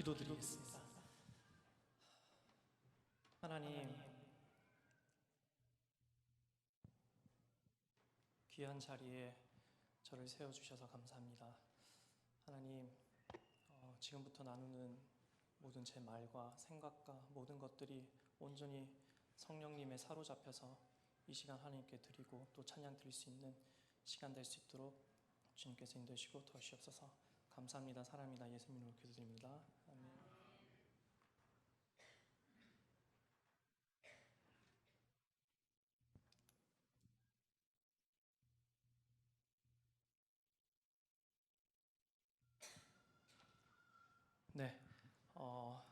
기도드리겠습니다. 하나님, 귀한 자리에 저를 세워주셔서 감사합니다. 하나님, 지금부터 나누는 모든 제 말과 생각과 모든 것들이 온전히 성령님에 사로잡혀서 이 시간 하나님께 드리고 또 찬양 드릴 수 있는 시간 될 수 있도록 주님께서 인도하시고 도와주시옵소서. 감사합니다. 사랑합니다. 예수님으로 기도드립니다. 아멘. 네,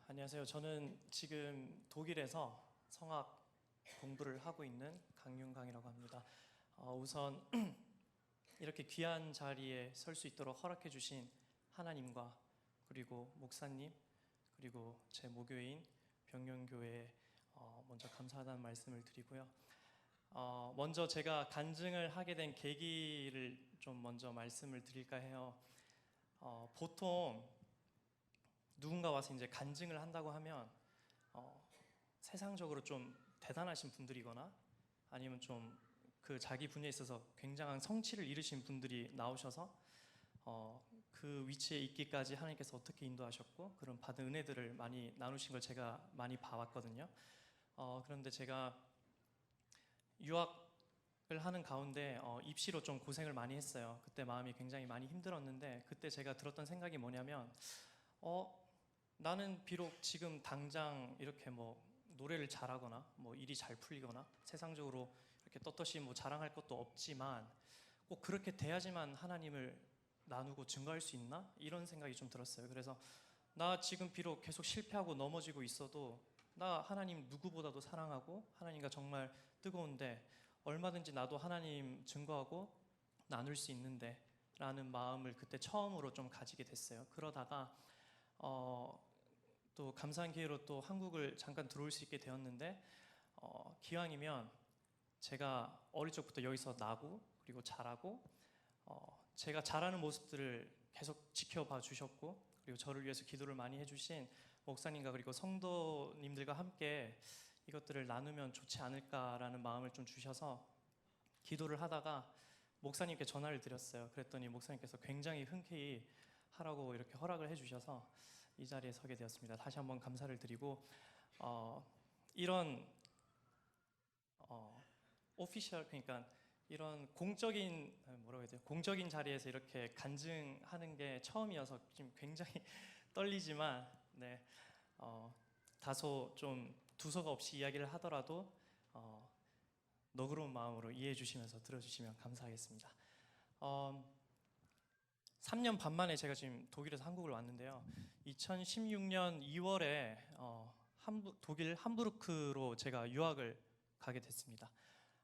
안녕하세요. 저는 지금 독일에서 성악 공부를 하고 있는 강윤강이라고 합니다. 우선 이렇게 귀한 자리에 설 수 있도록 허락해 주신 하나님과 그리고 목사님 그리고 제 모교인 병영교회에 먼저 감사하다는 말씀을 드리고요. 먼저 제가 간증을 하게 된 계기를 좀 먼저 말씀을 드릴까 해요. 보통 누군가 와서 이제 간증을 한다고 하면 세상적으로 좀 대단하신 분들이거나 아니면 좀 그 자기 분야에 있어서 굉장한 성취를 이루신 분들이 나오셔서 그 위치에 있기까지 하나님께서 어떻게 인도하셨고 그런 받은 은혜들을 많이 나누신 걸 제가 많이 봐왔거든요. 그런데 제가 유학을 하는 가운데 입시로 좀 고생을 많이 했어요. 그때 마음이 굉장히 많이 힘들었는데 그때 제가 들었던 생각이 뭐냐면 나는 비록 지금 당장 이렇게 뭐 노래를 잘하거나 뭐 일이 잘 풀리거나 세상적으로 이렇게 떳떳이 뭐 자랑할 것도 없지만 꼭 그렇게 돼야지만 하나님을 나누고 증거할 수 있나? 이런 생각이 좀 들었어요. 그래서 나 지금 비록 계속 실패하고 넘어지고 있어도 나 하나님 누구보다도 사랑하고 하나님과 정말 뜨거운데 얼마든지 나도 하나님 증거하고 나눌 수 있는데 라는 마음을 그때 처음으로 좀 가지게 됐어요. 그러다가 또 감사한 기회로 또 한국을 잠깐 들어올 수 있게 되었는데 기왕이면 제가 어릴 적부터 여기서 나고 그리고 자라고 제가 자라는 모습들을 계속 지켜봐 주셨고 그리고 저를 위해서 기도를 많이 해주신 목사님과 그리고 성도님들과 함께 이것들을 나누면 좋지 않을까라는 마음을 좀 주셔서 기도를 하다가 목사님께 전화를 드렸어요. 그랬더니 목사님께서 굉장히 흔쾌히 하라고 이렇게 허락을 해주셔서 이 자리에 서게 되었습니다. 다시 한번 감사를 드리고 이런 오피셜 그러니까 이런 공적인 뭐라고 해야 돼요? 공적인 자리에서 이렇게 간증하는 게 처음이어서 지금 굉장히 떨리지만 네, 다소 좀 두서가 없이 이야기를 하더라도 너그러운 마음으로 이해해 주시면서 들어주시면 감사하겠습니다. 3년 반 만에 제가 지금 독일에서 한국을 왔는데요. 2016년 2월에 독일 함부르크로 제가 유학을 가게 됐습니다.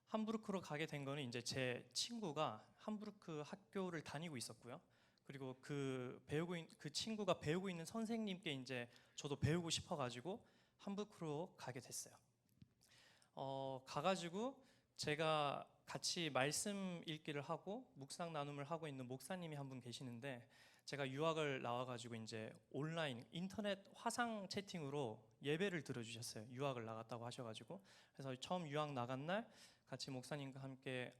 함부르크로 가게 된 거는 이제 제 친구가 함부르크 학교를 다니고 있었고요. 그리고 그 친구가 배우고 있는 선생님께 이제 저도 배우고 싶어가지고 함부르크로 가게 됐어요. 가가지고 제가 같이 말씀 읽기를 하고 묵상 나눔을 하고 있는 목사님이 한 분 계시는데 제가 유학을 나와가지고 이제 온라인 인터넷 화상 채팅으로 예배를 들어주셨어요. 유학을 나갔다고 하셔가지고 그래서 처음 유학 나간 날 같이 목사님과 함께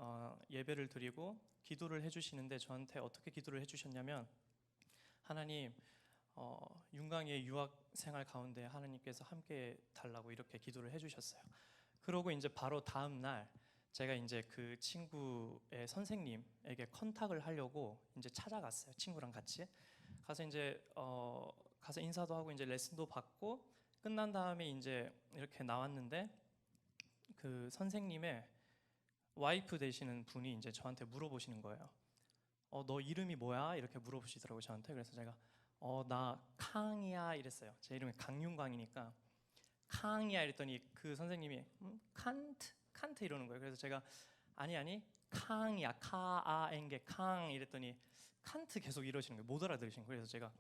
예배를 드리고 기도를 해주시는데 저한테 어떻게 기도를 해주셨냐면 하나님 윤강이의 유학 생활 가운데 하나님께서 함께 달라고 이렇게 기도를 해주셨어요. 그러고 이제 바로 다음 날 제가 이제 그 친구의 선생님에게 컨택을 하려고 이제 찾아갔어요. 친구랑 같이 가서 이제 가서 인사도 하고 이제 레슨도 받고 끝난 다음에 이제 이렇게 나왔는데 그 선생님의 와이프 되시는 분이 이제 저한테 물어보시는 거예요. 너 이름이 뭐야? 이렇게 물어보시더라고요 저한테. 그래서 제가 나 캉이야 이랬어요. 제 이름이 강윤광이니까 캉이야 이랬더니 그 선생님이 칸트 이러는 거예요. 그래서 제가 아니 캉이야 카아엔게 캉 이랬더니 칸트 계속 이러시는 거예요. 못 알아들으신 거예요. 그래서 제가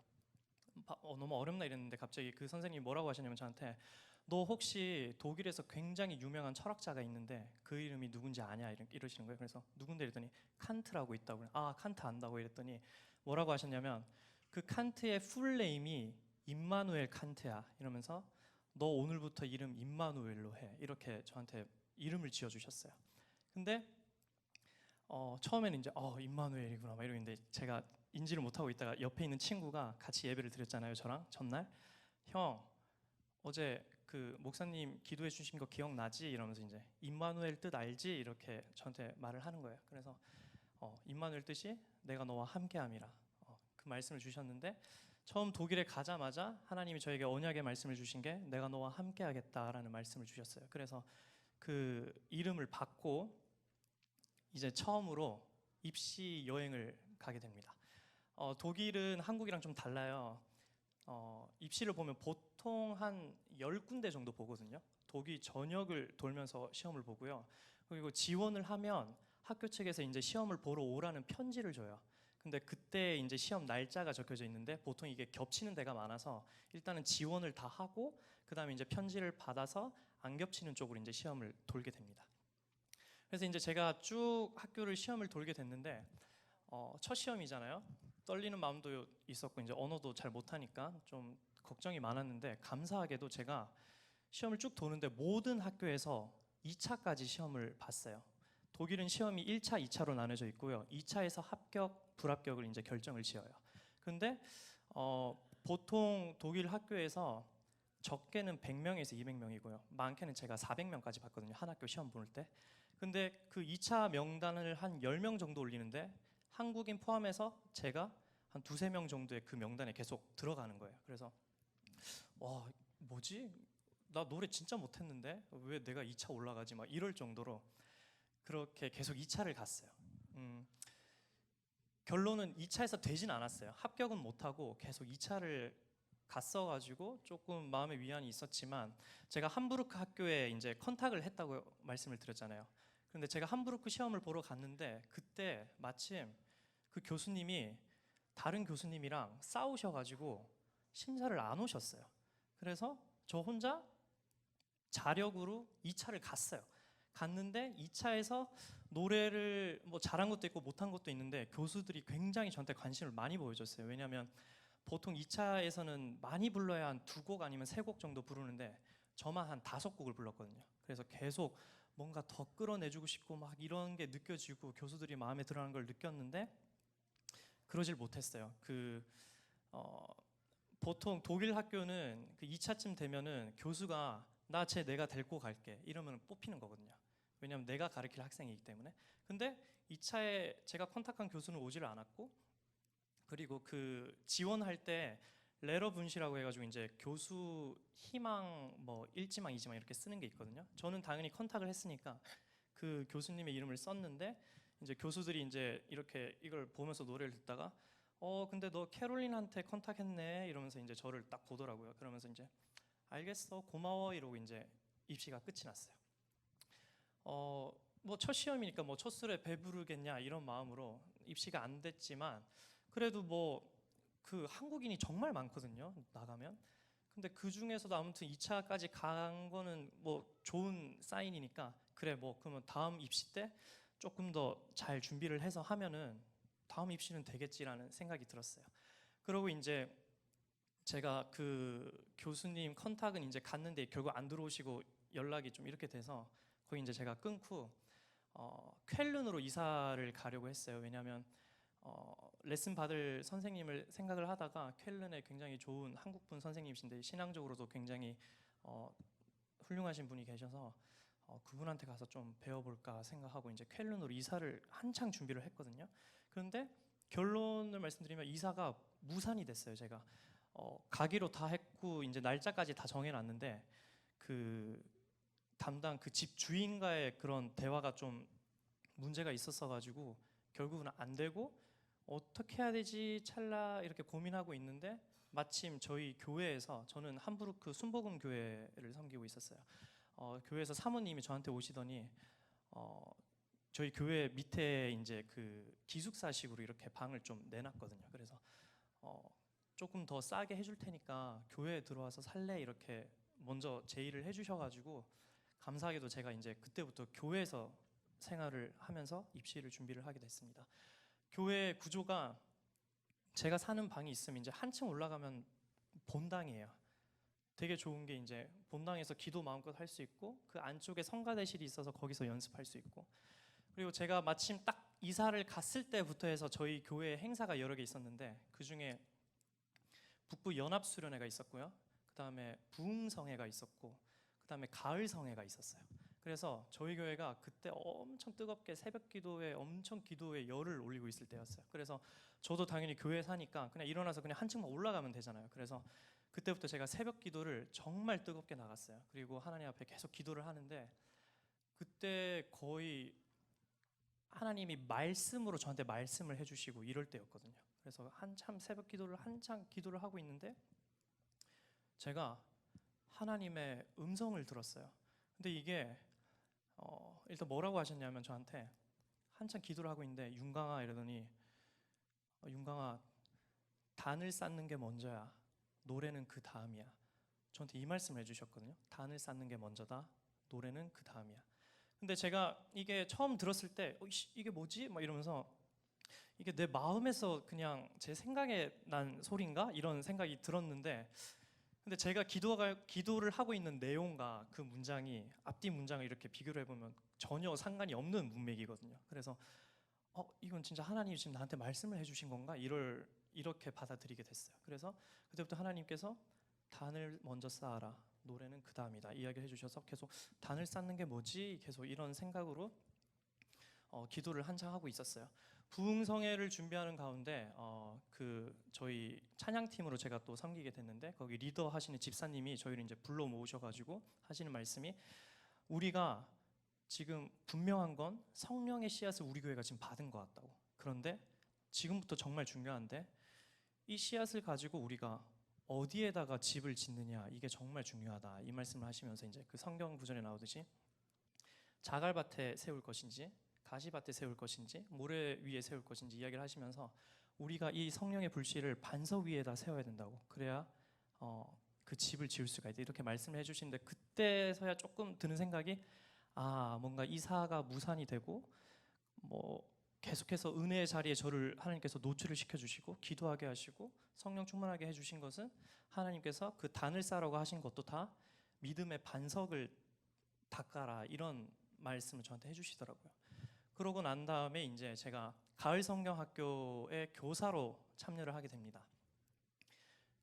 너무 어렵나 이랬는데 갑자기 그 선생님이 뭐라고 하시냐면 저한테 너 혹시 독일에서 굉장히 유명한 철학자가 있는데 그 이름이 누군지 아냐 이러시는 거예요. 그래서 누군데 이랬더니 칸트라고 있다고. 칸트 안다고 이랬더니 뭐라고 하셨냐면 그 칸트의 풀네임이 임마누엘 칸트야 이러면서 너 오늘부터 이름 임마누엘로 해 이렇게 저한테 이름을 지어주셨어요. 근데 처음에는 이제 임마누엘이구나 막 이러는데 제가 인지를 못하고 있다가 옆에 있는 친구가 같이 예배를 드렸잖아요. 저랑 전날 형 어제 그 목사님 기도해 주신 거 기억나지? 이러면서 이제 임마누엘 뜻 알지? 이렇게 저한테 말을 하는 거예요. 그래서 임마누엘 뜻이 내가 너와 함께함이라 그 말씀을 주셨는데 처음 독일에 가자마자 하나님이 저에게 언약의 말씀을 주신 게 내가 너와 함께하겠다라는 말씀을 주셨어요. 그래서 그 이름을 받고 이제 처음으로 입시 여행을 가게 됩니다. 독일은 한국이랑 좀 달라요. 입시를 보면 보통 한 10군데 정도 보거든요. 독일 전역을 돌면서 시험을 보고요. 그리고 지원을 하면 학교 측에서 이제 시험을 보러 오라는 편지를 줘요. 근데 그때 이제 시험 날짜가 적혀져 있는데 보통 이게 겹치는 데가 많아서 일단은 지원을 다 하고 그다음에 이제 편지를 받아서 안 겹치는 쪽으로 이제 시험을 돌게 됩니다. 그래서 이제 제가 쭉 학교를 시험을 돌게 됐는데 첫 시험이잖아요. 떨리는 마음도 있었고 이제 언어도 잘 못하니까 좀 걱정이 많았는데 감사하게도 제가 시험을 쭉 도는데 모든 학교에서 2차까지 시험을 봤어요. 독일은 시험이 1차, 2차로 나눠져 있고요. 2차에서 합격, 불합격을 이제 결정을 지어요. 근데 보통 독일 학교에서 적게는 100명에서 200명이고요. 많게는 제가 400명까지 봤거든요. 한 학교 시험 볼 때. 근데 그 2차 명단을 한 10명 정도 올리는데 한국인 포함해서 제가 한 두세 명 정도의 그 명단에 계속 들어가는 거예요. 그래서 와 뭐지? 나 노래 진짜 못했는데 왜 내가 2차 올라가지? 막 이럴 정도로 그렇게 계속 2차를 갔어요. 결론은 2차에서 되진 않았어요. 합격은 못하고 계속 2차를 갔어가지고 조금 마음의 위안이 있었지만 제가 함부르크 학교에 이제 컨택을 했다고 말씀을 드렸잖아요. 근데 제가 함부르크 시험을 보러 갔는데 그때 마침 그 교수님이 다른 교수님이랑 싸우셔가지고 심사를 안 오셨어요. 그래서 저 혼자 자력으로 2차를 갔어요. 갔는데 2차에서 노래를 뭐 잘한 것도 있고 못한 것도 있는데 교수들이 굉장히 저한테 관심을 많이 보여줬어요. 왜냐하면 보통 2차에서는 많이 불러야 한 2곡 아니면 3곡 정도 부르는데 저만 한 5곡을 불렀거든요. 그래서 계속 뭔가 더 끌어내주고 싶고 막 이런 게 느껴지고 교수들이 마음에 들어하는 걸 느꼈는데 그러질 못했어요. 보통 독일 학교는 그 2차쯤 되면은 교수가 나 쟤 내가 데리고 갈게 이러면 뽑히는 거거든요. 왜냐하면 내가 가르칠 학생이기 때문에. 근데 2차에 제가 컨택한 교수는 오지를 않았고 그리고 그 지원할 때 레러 분시라고 해가지고 이제 교수 희망 뭐 1지망 2지망 이렇게 쓰는 게 있거든요. 저는 당연히 컨택을 했으니까 그 교수님의 이름을 썼는데 이제 교수들이 이제 이렇게 이걸 보면서 노래를 듣다가 근데 너 캐롤린한테 컨택했네 이러면서 이제 저를 딱 보더라고요. 그러면서 이제 알겠어 고마워 이러고 이제 입시가 끝이 났어요. 뭐 첫 시험이니까 뭐 첫 술에 배부르겠냐 이런 마음으로 입시가 안 됐지만 그래도 뭐 그 한국인이 정말 많거든요 나가면. 근데 그 중에서도 아무튼 2차까지 간 거는 뭐 좋은 사인이니까 그래 뭐 그러면 다음 입시 때 조금 더 잘 준비를 해서 하면은 다음 입시는 되겠지라는 생각이 들었어요. 그리고 이제 제가 그 교수님 컨택은 이제 갔는데 결국 안 들어오시고 연락이 좀 이렇게 돼서 거기 이제 제가 끊고 쾰른으로 이사를 가려고 했어요. 왜냐하면 레슨 받을 선생님을 생각을 하다가 쾰른에 굉장히 좋은 한국분 선생님이신데 신앙적으로도 굉장히 훌륭하신 분이 계셔서 그분한테 가서 좀 배워볼까 생각하고 이제 쾰른으로 이사를 한창 준비를 했거든요. 그런데 결론을 말씀드리면 이사가 무산이 됐어요. 제가 가기로 다 했고 이제 날짜까지 다 정해놨는데 그 담당 그 집 주인과의 그런 대화가 좀 문제가 있었어가지고 결국은 안 되고 어떻게 해야 되지 찰나 이렇게 고민하고 있는데 마침 저희 교회에서 저는 함부르크 순복음 교회를 섬기고 있었어요. 교회에서 사모님이 저한테 오시더니 저희 교회 밑에 이제 그 기숙사식으로 이렇게 방을 좀 내놨거든요. 그래서 조금 더 싸게 해줄 테니까 교회에 들어와서 살래 이렇게 먼저 제의를 해주셔가지고 감사하게도 제가 이제 그때부터 교회에서 생활을 하면서 입시를 준비를 하게 됐습니다. 교회 구조가 제가 사는 방이 있으면 이제 한층 올라가면 본당이에요. 되게 좋은 게 이제 본당에서 기도 마음껏 할 수 있고 그 안쪽에 성가대실이 있어서 거기서 연습할 수 있고, 그리고 제가 마침 딱 이사를 갔을 때부터 해서 저희 교회 행사가 여러 개 있었는데 그 중에 북부 연합수련회가 있었고요. 그 다음에 부흥성회가 있었고 그 다음에 가을성회가 있었어요. 그래서 저희 교회가 그때 엄청 뜨겁게 새벽 기도에 엄청 기도에 열을 올리고 있을 때였어요. 그래서 저도 당연히 교회 사니까 그냥 일어나서 그냥 한 층만 올라가면 되잖아요. 그래서 그때부터 제가 새벽 기도를 정말 뜨겁게 나갔어요. 그리고 하나님 앞에 계속 기도를 하는데 그때 거의 하나님이 말씀으로 저한테 말씀을 해주시고 이럴 때였거든요. 그래서 한참 새벽 기도를 한참 기도를 하고 있는데 제가 하나님의 음성을 들었어요. 근데 이게 일단 뭐라고 하셨냐면 저한테 한참 기도를 하고 있는데 윤강아 이러더니 윤강아 단을 쌓는 게 먼저야. 노래는 그 다음이야. 저한테 이 말씀을 해주셨거든요. 단을 쌓는 게 먼저다. 노래는 그 다음이야. 근데 제가 이게 처음 들었을 때 이게 뭐지? 막 이러면서 이게 내 마음에서 그냥 제 생각에 난 소리인가? 이런 생각이 들었는데 근데 제가 기도를 하고 있는 내용과 그 문장이 앞뒤 문장을 이렇게 비교를 해보면 전혀 상관이 없는 문맥이거든요. 그래서 이건 진짜 하나님이 지금 나한테 말씀을 해주신 건가? 이렇게 받아들이게 됐어요. 그래서 그때부터 하나님께서 단을 먼저 쌓아라. 노래는 그 다음이다. 이야기를 해주셔서 계속 단을 쌓는 게 뭐지? 계속 이런 생각으로 기도를 한창 하고 있었어요. 부흥성회를 준비하는 가운데 그 저희 찬양팀으로 제가 또 섬기게 됐는데 거기 리더 하시는 집사님이 저희를 이제 불러 모으셔가지고 하시는 말씀이 우리가 지금 분명한 건 성령의 씨앗을 우리 교회가 지금 받은 것 같다고. 그런데 지금부터 정말 중요한데 이 씨앗을 가지고 우리가 어디에다가 집을 짓느냐 이게 정말 중요하다 이 말씀을 하시면서 이제 그 성경 구절에 나오듯이 자갈밭에 세울 것인지 가시밭에 세울 것인지 모래 위에 세울 것인지 이야기를 하시면서 우리가 이 성령의 불씨를 반석 위에다 세워야 된다고. 그래야 그 집을 지을 수가 있다 이렇게 말씀을 해주시는데 그때서야 조금 드는 생각이 뭔가 이사가 무산이 되고 뭐 계속해서 은혜의 자리에 저를 하나님께서 노출을 시켜주시고 기도하게 하시고 성령 충만하게 해주신 것은 하나님께서 그 단을 쌓으라고 하신 것도 다 믿음의 반석을 닦아라 이런 말씀을 저한테 해주시더라고요. 그러고 난 다음에 이제 제가 가을 성경학교의 교사로 참여를 하게 됩니다.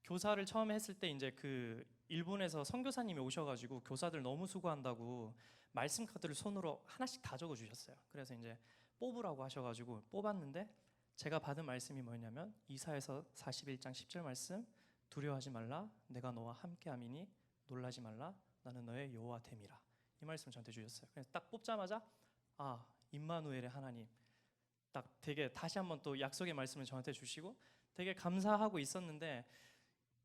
교사를 처음에 했을 때 이제 그 일본에서 선교사님이 오셔가지고 교사들 너무 수고한다고 말씀 카드를 손으로 하나씩 다 적어주셨어요. 그래서 이제 뽑으라고 하셔가지고 뽑았는데 제가 받은 말씀이 뭐냐면 이사야서 41장 10절 말씀 두려워하지 말라 내가 너와 함께함이니 놀라지 말라 나는 너의 여호와 됨이라 이 말씀을 저한테 주셨어요. 그래서 딱 뽑자마자 임마누엘의 하나님 딱 되게 다시 한번 또 약속의 말씀을 저한테 주시고 되게 감사하고 있었는데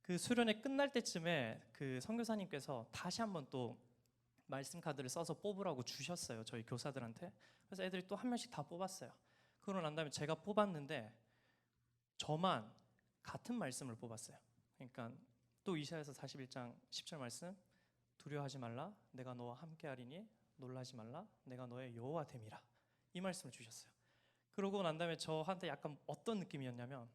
그 수련회 끝날 때쯤에 그 선교사님께서 다시 한번 또 말씀 카드를 써서 뽑으라고 주셨어요. 저희 교사들한테. 그래서 애들이 또 한 명씩 다 뽑았어요. 그러고 난 다음에 제가 뽑았는데 저만 같은 말씀을 뽑았어요. 그러니까 또 이사야서 41장 10절 말씀 두려워하지 말라 내가 너와 함께하리니 놀라지 말라 내가 너의 여호와 됨이라 이 말씀을 주셨어요. 그러고 난 다음에 저한테 약간 어떤 느낌이었냐면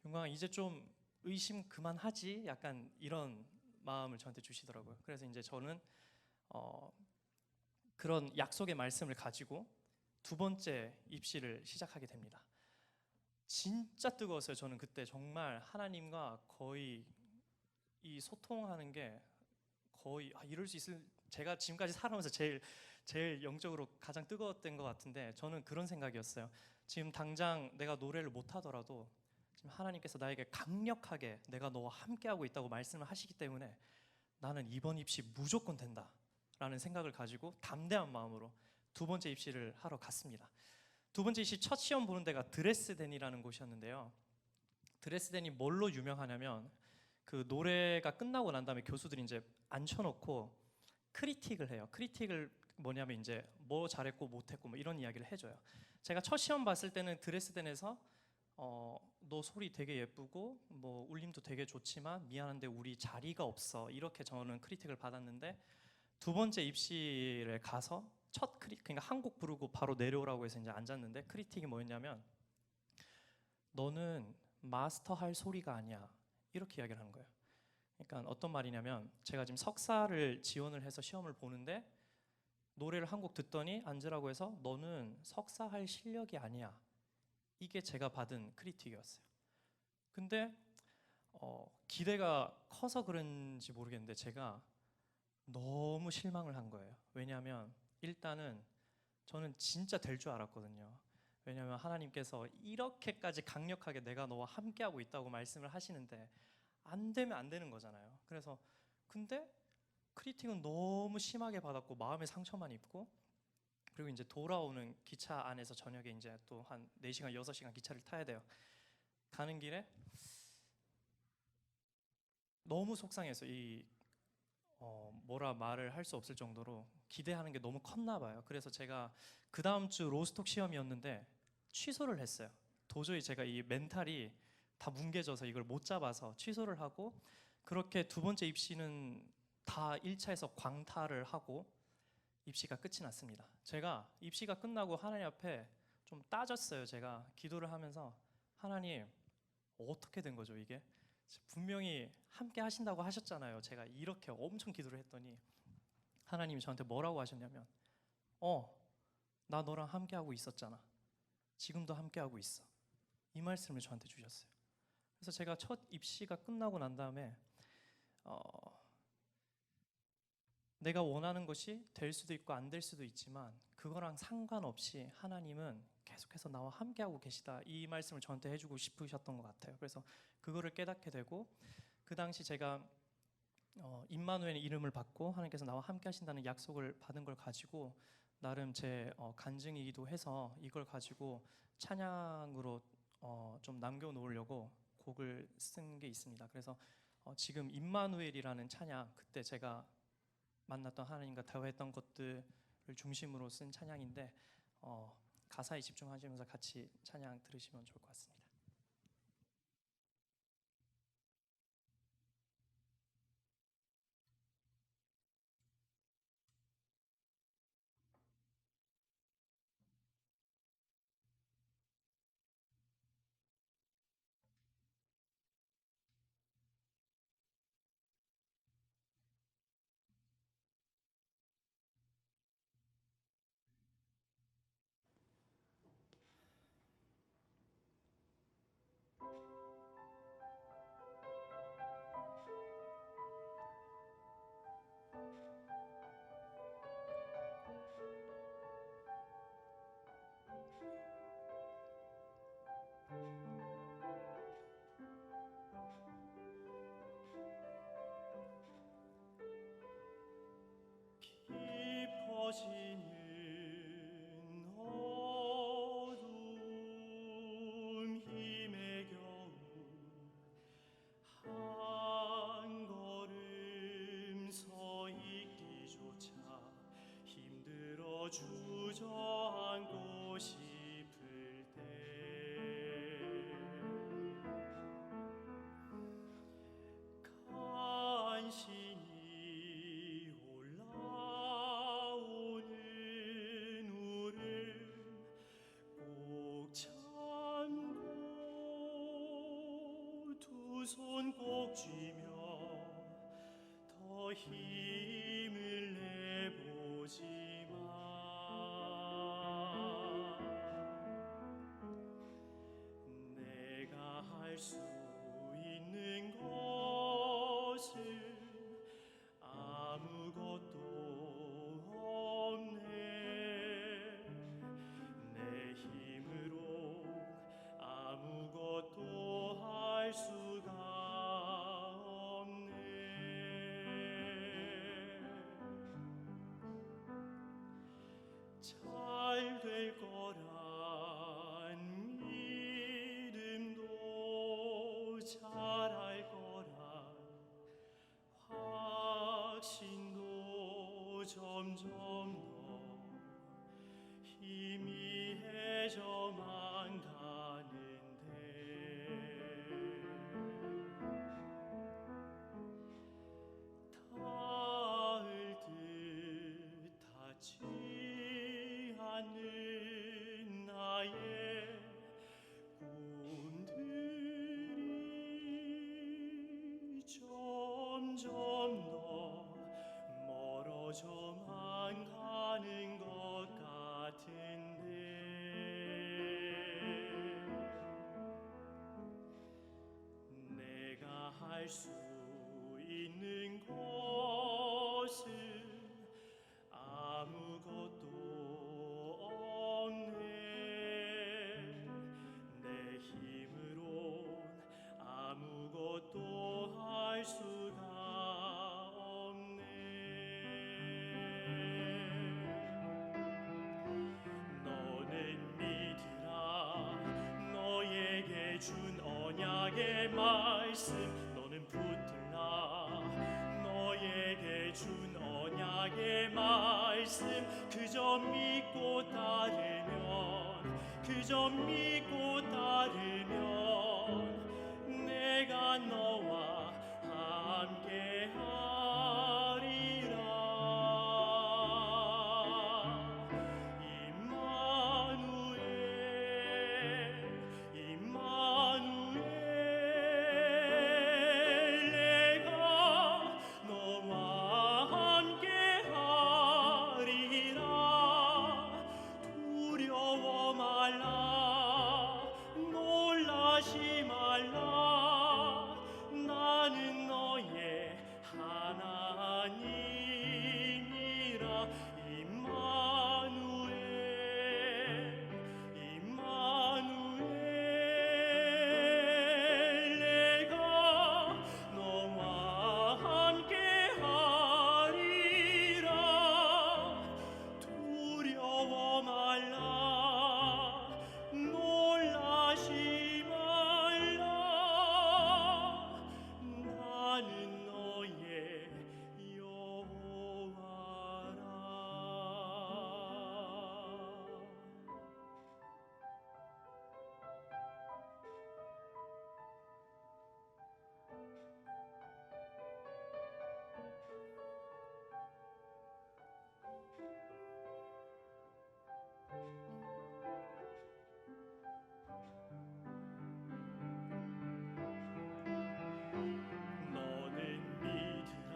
용광아 이제 좀 의심 그만하지 약간 이런 마음을 저한테 주시더라고요. 그래서 이제 저는 그런 약속의 말씀을 가지고 두 번째 입시를 시작하게 됩니다. 진짜 뜨거웠어요. 저는 그때 정말 하나님과 거의 이 소통하는 게 거의 이럴 수 있을 제가 지금까지 살아오면서 제일 영적으로 가장 뜨거웠던 것 같은데 저는 그런 생각이었어요. 지금 당장 내가 노래를 못하더라도 지금 하나님께서 나에게 강력하게 내가 너와 함께하고 있다고 말씀을 하시기 때문에 나는 이번 입시 무조건 된다 라는 생각을 가지고 담대한 마음으로 두 번째 입시를 하러 갔습니다. 두 번째 입시 첫 시험 보는 데가 드레스덴이라는 곳이었는데요. 드레스덴이 뭘로 유명하냐면 그 노래가 끝나고 난 다음에 교수들이 이제 앉혀놓고 크리틱을 해요. 크리틱을 뭐냐면 이제 뭐 잘했고 못했고 뭐 이런 이야기를 해줘요. 제가 첫 시험 봤을 때는 드레스덴에서 너 소리 되게 예쁘고 뭐 울림도 되게 좋지만 미안한데 우리 자리가 없어 이렇게 저는 크리틱을 받았는데 두 번째 입시를 가서 그러니까 한 곡 부르고 바로 내려오라고 해서 이제 앉았는데 크리틱이 뭐였냐면 너는 마스터할 소리가 아니야 이렇게 이야기를 하는 거예요. 그러니까 어떤 말이냐면 제가 지금 석사를 지원을 해서 시험을 보는데 노래를 한 곡 듣더니 앉으라고 해서 너는 석사할 실력이 아니야. 이게 제가 받은 크리틱이었어요. 근데 기대가 커서 그런지 모르겠는데 제가 너무 실망을 한 거예요. 왜냐하면 일단은 저는 진짜 될 줄 알았거든요. 왜냐하면 하나님께서 이렇게까지 강력하게 내가 너와 함께하고 있다고 말씀을 하시는데 안 되면 안 되는 거잖아요. 그래서 근데 크리틱은 너무 심하게 받았고 마음의 상처만 입고, 그리고 이제 돌아오는 기차 안에서 저녁에 이제 또 한 4시간 6시간 기차를 타야 돼요. 가는 길에 너무 속상해서 뭐라 말을 할 수 없을 정도로 기대하는 게 너무 컸나 봐요. 그래서 제가 그 다음 주 로스톡 시험이었는데 취소를 했어요. 도저히 제가 이 멘탈이 다 뭉개져서 이걸 못 잡아서 취소를 하고, 그렇게 두 번째 입시는 다 1차에서 광탈을 하고 입시가 끝이 났습니다. 제가 입시가 끝나고 하나님 앞에 좀 따졌어요. 제가 기도를 하면서 하나님, 어떻게 된 거죠 이게? 분명히 함께 하신다고 하셨잖아요. 제가 이렇게 엄청 기도를 했더니 하나님이 저한테 뭐라고 하셨냐면 나 너랑 함께 하고 있었잖아. 지금도 함께 하고 있어. 이 말씀을 저한테 주셨어요. 그래서 제가 첫 입시가 끝나고 난 다음에 어, 내가 원하는 것이 될 수도 있고 안 될 수도 있지만 그거랑 상관없이 하나님은 계속해서 나와 함께하고 계시다, 이 말씀을 저한테 해주고 싶으셨던 것 같아요. 그래서 그거를 깨닫게 되고, 그 당시 제가 임마누엘 이름을 받고 하나님께서 나와 함께 하신다는 약속을 받은 걸 가지고 나름 제 간증이기도 해서 이걸 가지고 찬양으로 좀 남겨놓으려고 곡을 쓴 게 있습니다. 그래서 지금 임마누엘이라는 찬양, 그때 제가 만났던 하나님과 대화했던 것들을 중심으로 쓴 찬양인데 가사에 집중하시면서 같이 찬양 들으시면 좋을 것 같습니다. 깊어지는 어둠 힘에 겨우 한 걸음 서 있기조차 힘들어 주저앉고 싶을 때 간신히 올라오는 울음 꼭 참고 두 손 꼭 쥐며 더 힘을 내보지만 내가 할 수 있는 것은 아무것도 없네. 내 힘으로 아무것도 할 수가 없네. 잘 될 거란 믿음도 잘할 거란 확신도 점점 더 희미해져만 가는데 닿을 듯 닿지 않는 나의 꿈들이 점점 있는 것은 아무것도 없네. 내 힘으론 아무것도 할 수가 없네. 너는 믿으라. 너에게 준 언약의 말씀 너는 붙들라. 너에게 준 언약의 말씀 그저 믿고 따르면, 그저 믿고 따르면 내가 너와 함께 하리라. 임마누엘 임마누엘 내가 너와 함께 하리라. 두려워 말라. 놀라지 말라. 나는 너의 하나님이라. 임마누엘 임마누엘 내가 너와 함께 하리라. 두려워 말라. 놀라지 말라. 나는 너의 여호와라. 너는 믿으라.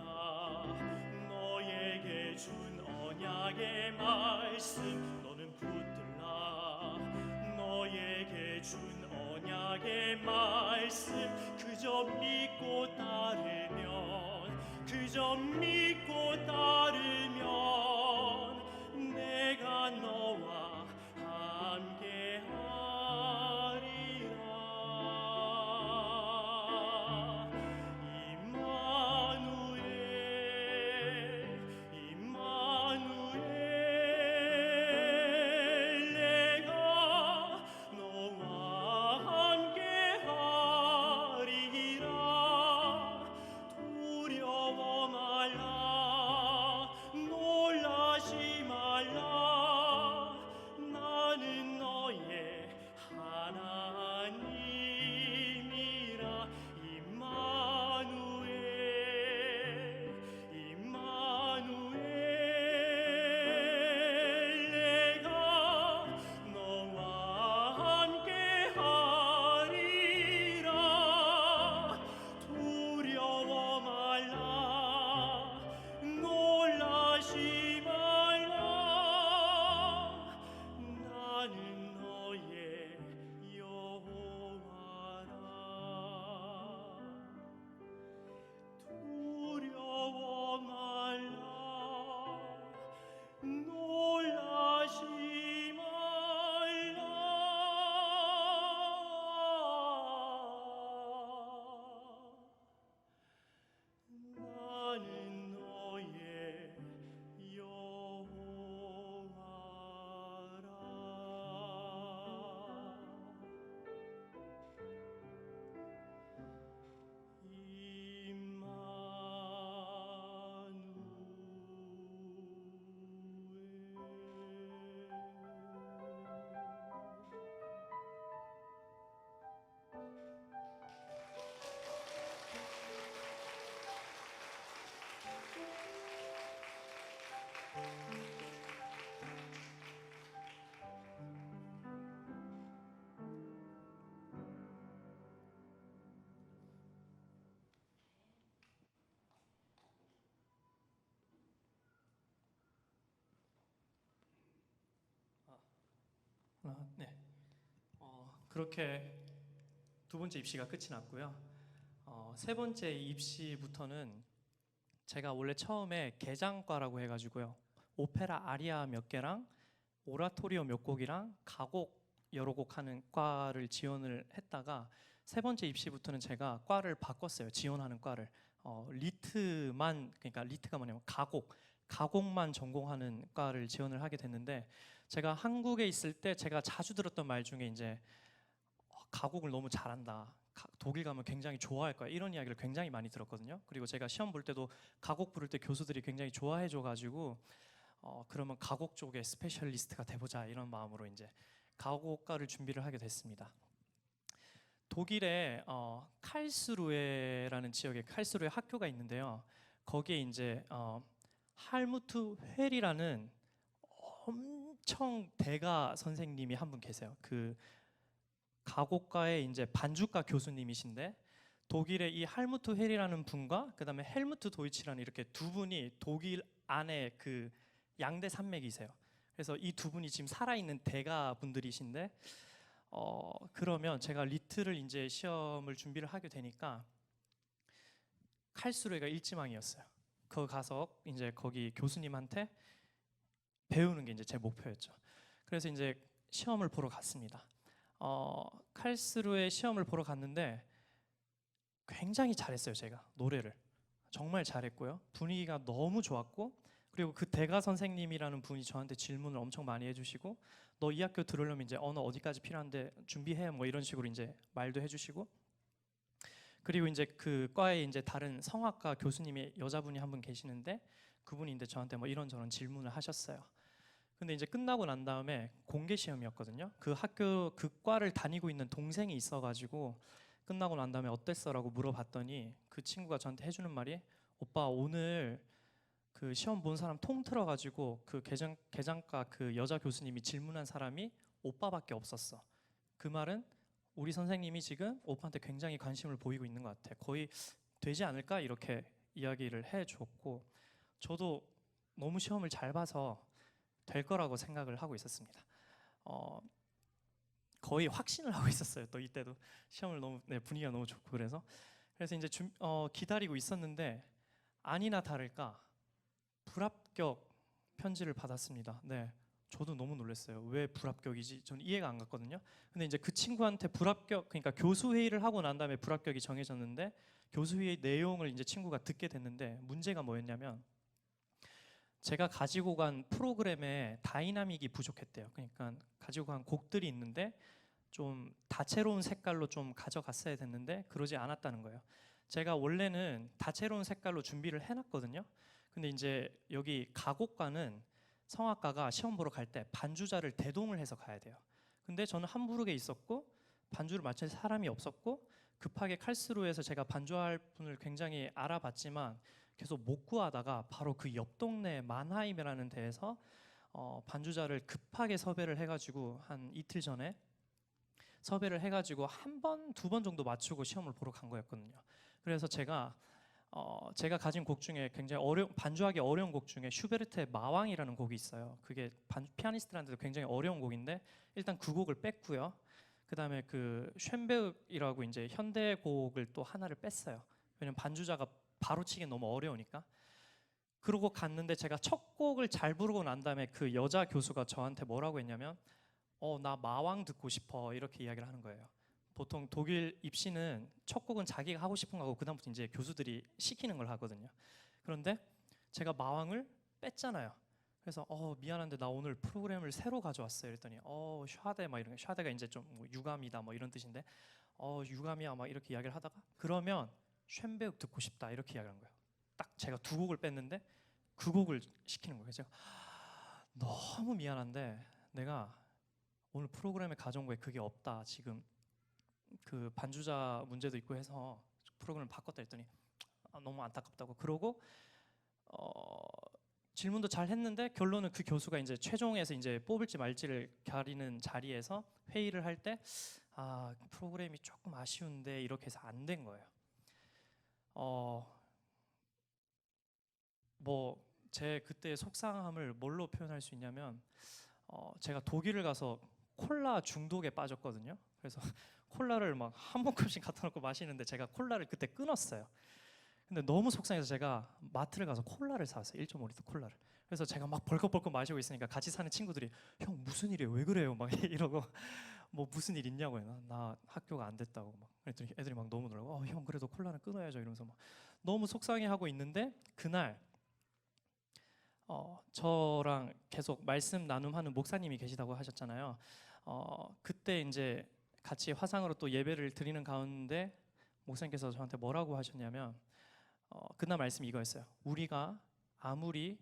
너에게 준 언약의 말씀 너는 붙들라. 너에게 준 언약의 말씀 그저 믿고 따르면, 그저 믿고 따르면 내가 너와 함께 하리라. 임마누엘 임마누엘 내가 너와 함께 하리라. 두려워 말라. 놀라지 말라. 나는 너의 하나님이라. 임마누엘 임마누엘 내가 너와 함께 하리라. 두려워 말라. 놀라지 말라. 나는 너의 여호와라. 두려워 말라. 놀라지 말라. 나는 너의 네. 그렇게 두 번째 입시가 끝이 났고요. 세 번째 입시부터는 제가 원래 처음에 개장과라고 해가지고요. 오페라 아리아 몇 개랑 오라토리오 몇 곡이랑 가곡 여러 곡 하는 과를 지원을 했다가 세 번째 입시부터는 제가 과를 바꿨어요. 지원하는 과를. 리트만, 그러니까 리트가 뭐냐면 가곡만 전공하는 과를 지원을 하게 됐는데, 제가 한국에 있을 때 제가 자주 들었던 말 중에 이제 가곡을 너무 잘한다, 독일 가면 굉장히 좋아할 거야, 이런 이야기를 굉장히 많이 들었거든요. 그리고 제가 시험 볼 때도 가곡 부를 때 교수들이 굉장히 좋아해 줘가지고 그러면 가곡 쪽에 스페셜리스트가 돼보자, 이런 마음으로 이제 가곡과를 준비를 하게 됐습니다. 독일에 칼스루헤라는 지역에 칼스루헤 학교가 있는데요. 거기에 이제 할무트 헬이라는 엄청 대가 선생님이 한 분 계세요. 그 가곡과의 이제 반주과 교수님이신데, 독일의 이 할무트 헬이라는 분과 그다음에 헬무트 도이치라는 이렇게 두 분이 독일 안에 그 양대 산맥이세요. 그래서 이 두 분이 지금 살아있는 대가 분들이신데, 그러면 제가 리트를 이제 시험을 준비를 하게 되니까 칼스루헤가 일지망이었어요. 거 가서 이제 거기 교수님한테 배우는 게 이제 제 목표였죠. 그래서 이제 시험을 보러 갔습니다. 칼스루헤 시험을 보러 갔는데 굉장히 잘했어요. 제가 노래를 정말 잘했고요. 분위기가 너무 좋았고, 그리고 그 대가 선생님이라는 분이 저한테 질문을 엄청 많이 해주시고, 너 이 학교 들으려면 이제 언어 어디까지 필요한데 준비해, 뭐 이런 식으로 이제 말도 해주시고, 그리고 이제 그 과에 이제 다른 성악가 교수님이 여자분이 한 분 계시는데, 그분이 이제 저한테 뭐 이런저런 질문을 하셨어요. 근데 이제 끝나고 난 다음에 공개 시험이었거든요. 그 학교 그 과를 다니고 있는 동생이 있어가지고 끝나고 난 다음에 어땠어라고 물어봤더니 그 친구가 저한테 해주는 말이, 오빠 오늘 그 시험 본 사람 통틀어가지고 그 개장과 그 여자 교수님이 질문한 사람이 오빠밖에 없었어. 그 말은 우리 선생님이 지금 오빠한테 굉장히 관심을 보이고 있는 것 같아, 거의 되지 않을까, 이렇게 이야기를 해줬고, 저도 너무 시험을 잘 봐서 될 거라고 생각을 하고 있었습니다. 거의 확신을 하고 있었어요. 또 이때도 시험을 너무 분위기가 너무 좋고, 그래서 이제 기다리고 있었는데 아니나 다를까 불합격 편지를 받았습니다. 네, 저도 너무 놀랐어요. 왜 불합격이지? 저는 이해가 안 갔거든요. 근데 이제 그 친구한테 그러니까 교수 회의를 하고 난 다음에 불합격이 정해졌는데, 교수 회의 내용을 이제 친구가 듣게 됐는데 문제가 뭐였냐면, 제가 가지고 간 프로그램에 다이나믹이 부족했대요. 그러니까 가지고 간 곡들이 있는데 좀 다채로운 색깔로 좀 가져갔어야 됐는데 그러지 않았다는 거예요. 제가 원래는 다채로운 색깔로 준비를 해놨거든요. 근데 이제 여기 가곡과는 성악가가 시험 보러 갈 때 반주자를 대동을 해서 가야 돼요. 근데 저는 함부르크에 있었고 반주를 맞출 사람이 없었고, 급하게 칼스루에서 제가 반주할 분을 굉장히 알아봤지만 계속 못 구하다가 바로 그 옆 동네 만하임이라는 데에서 반주자를 급하게 섭외를 해가지고 한 이틀 전에 섭외를 해가지고 한 번, 두 번 정도 맞추고 시험을 보러 간 거였거든요. 그래서 제가 가진 곡 중에 굉장히 반주하기 어려운 곡 중에 슈베르트의 마왕이라는 곡이 있어요. 그게 피아니스트한테도 굉장히 어려운 곡인데 일단 그 곡을 뺐고요. 그 다음에 그 쉔베흑이라고 이제 현대곡을 또 하나를 뺐어요. 왜냐면 반주자가 바로 치기 너무 어려우니까. 그러고 갔는데 제가 첫 곡을 잘 부르고 난 다음에 그 여자 교수가 저한테 뭐라고 했냐면, 나 마왕 듣고 싶어, 이렇게 이야기를 하는 거예요. 보통 독일 입시는 첫 곡은 자기가 하고 싶은 거고 그다음부터 이제 교수들이 시키는 걸 하거든요. 그런데 제가 마왕을 뺐잖아요. 그래서 미안한데 나 오늘 프로그램을 새로 가져왔어요. 그랬더니 샤데 막 이런, 샤데가 이제 좀 뭐 유감이다 뭐 이런 뜻인데, 유감이야 막 이렇게 이야기를 하다가, 그러면 쉔베흑 듣고 싶다, 이렇게 이야기한 거예요. 딱 제가 두 곡을 뺐는데 그 곡을 시키는 거예요. 제가 너무 미안한데 내가 오늘 프로그램에 가져온 거에 그게 없다, 지금 그 반주자 문제도 있고 해서 프로그램을 바꿨다 했더니 너무 안타깝다고 그러고, 질문도 잘 했는데 결론은 그 교수가 이제 최종에서 이제 뽑을지 말지를 가리는 자리에서 회의를 할 때 프로그램이 조금 아쉬운데 이렇게 해서 안 된 거예요. 뭐 제 그때 속상함을 뭘로 표현할 수 있냐면, 제가 독일을 가서 콜라 중독에 빠졌거든요. 그래서 콜라를 막 한 모금씩 갖다 놓고 마시는데 제가 콜라를 그때 끊었어요. 근데 너무 속상해서 제가 마트를 가서 콜라를 사왔어요. 1.5리터 콜라를. 그래서 제가 막 벌컥벌컥 마시고 있으니까 같이 사는 친구들이 형 무슨 일이에요? 왜 그래요? 막 이러고 뭐 무슨 일 있냐고요. 나 학교가 안 됐다고 막 그랬더니 애들이 막 너무 놀라고 형 그래도 콜라는 끊어야죠 이러면서 막 너무 속상해하고 있는데 그날 저랑 계속 말씀 나눔하는 목사님이 계시다고 하셨잖아요. 그때 이제 같이 화상으로 또 예배를 드리는 가운데 목사님께서 저한테 뭐라고 하셨냐면 그날 말씀이 이거였어요. 우리가 아무리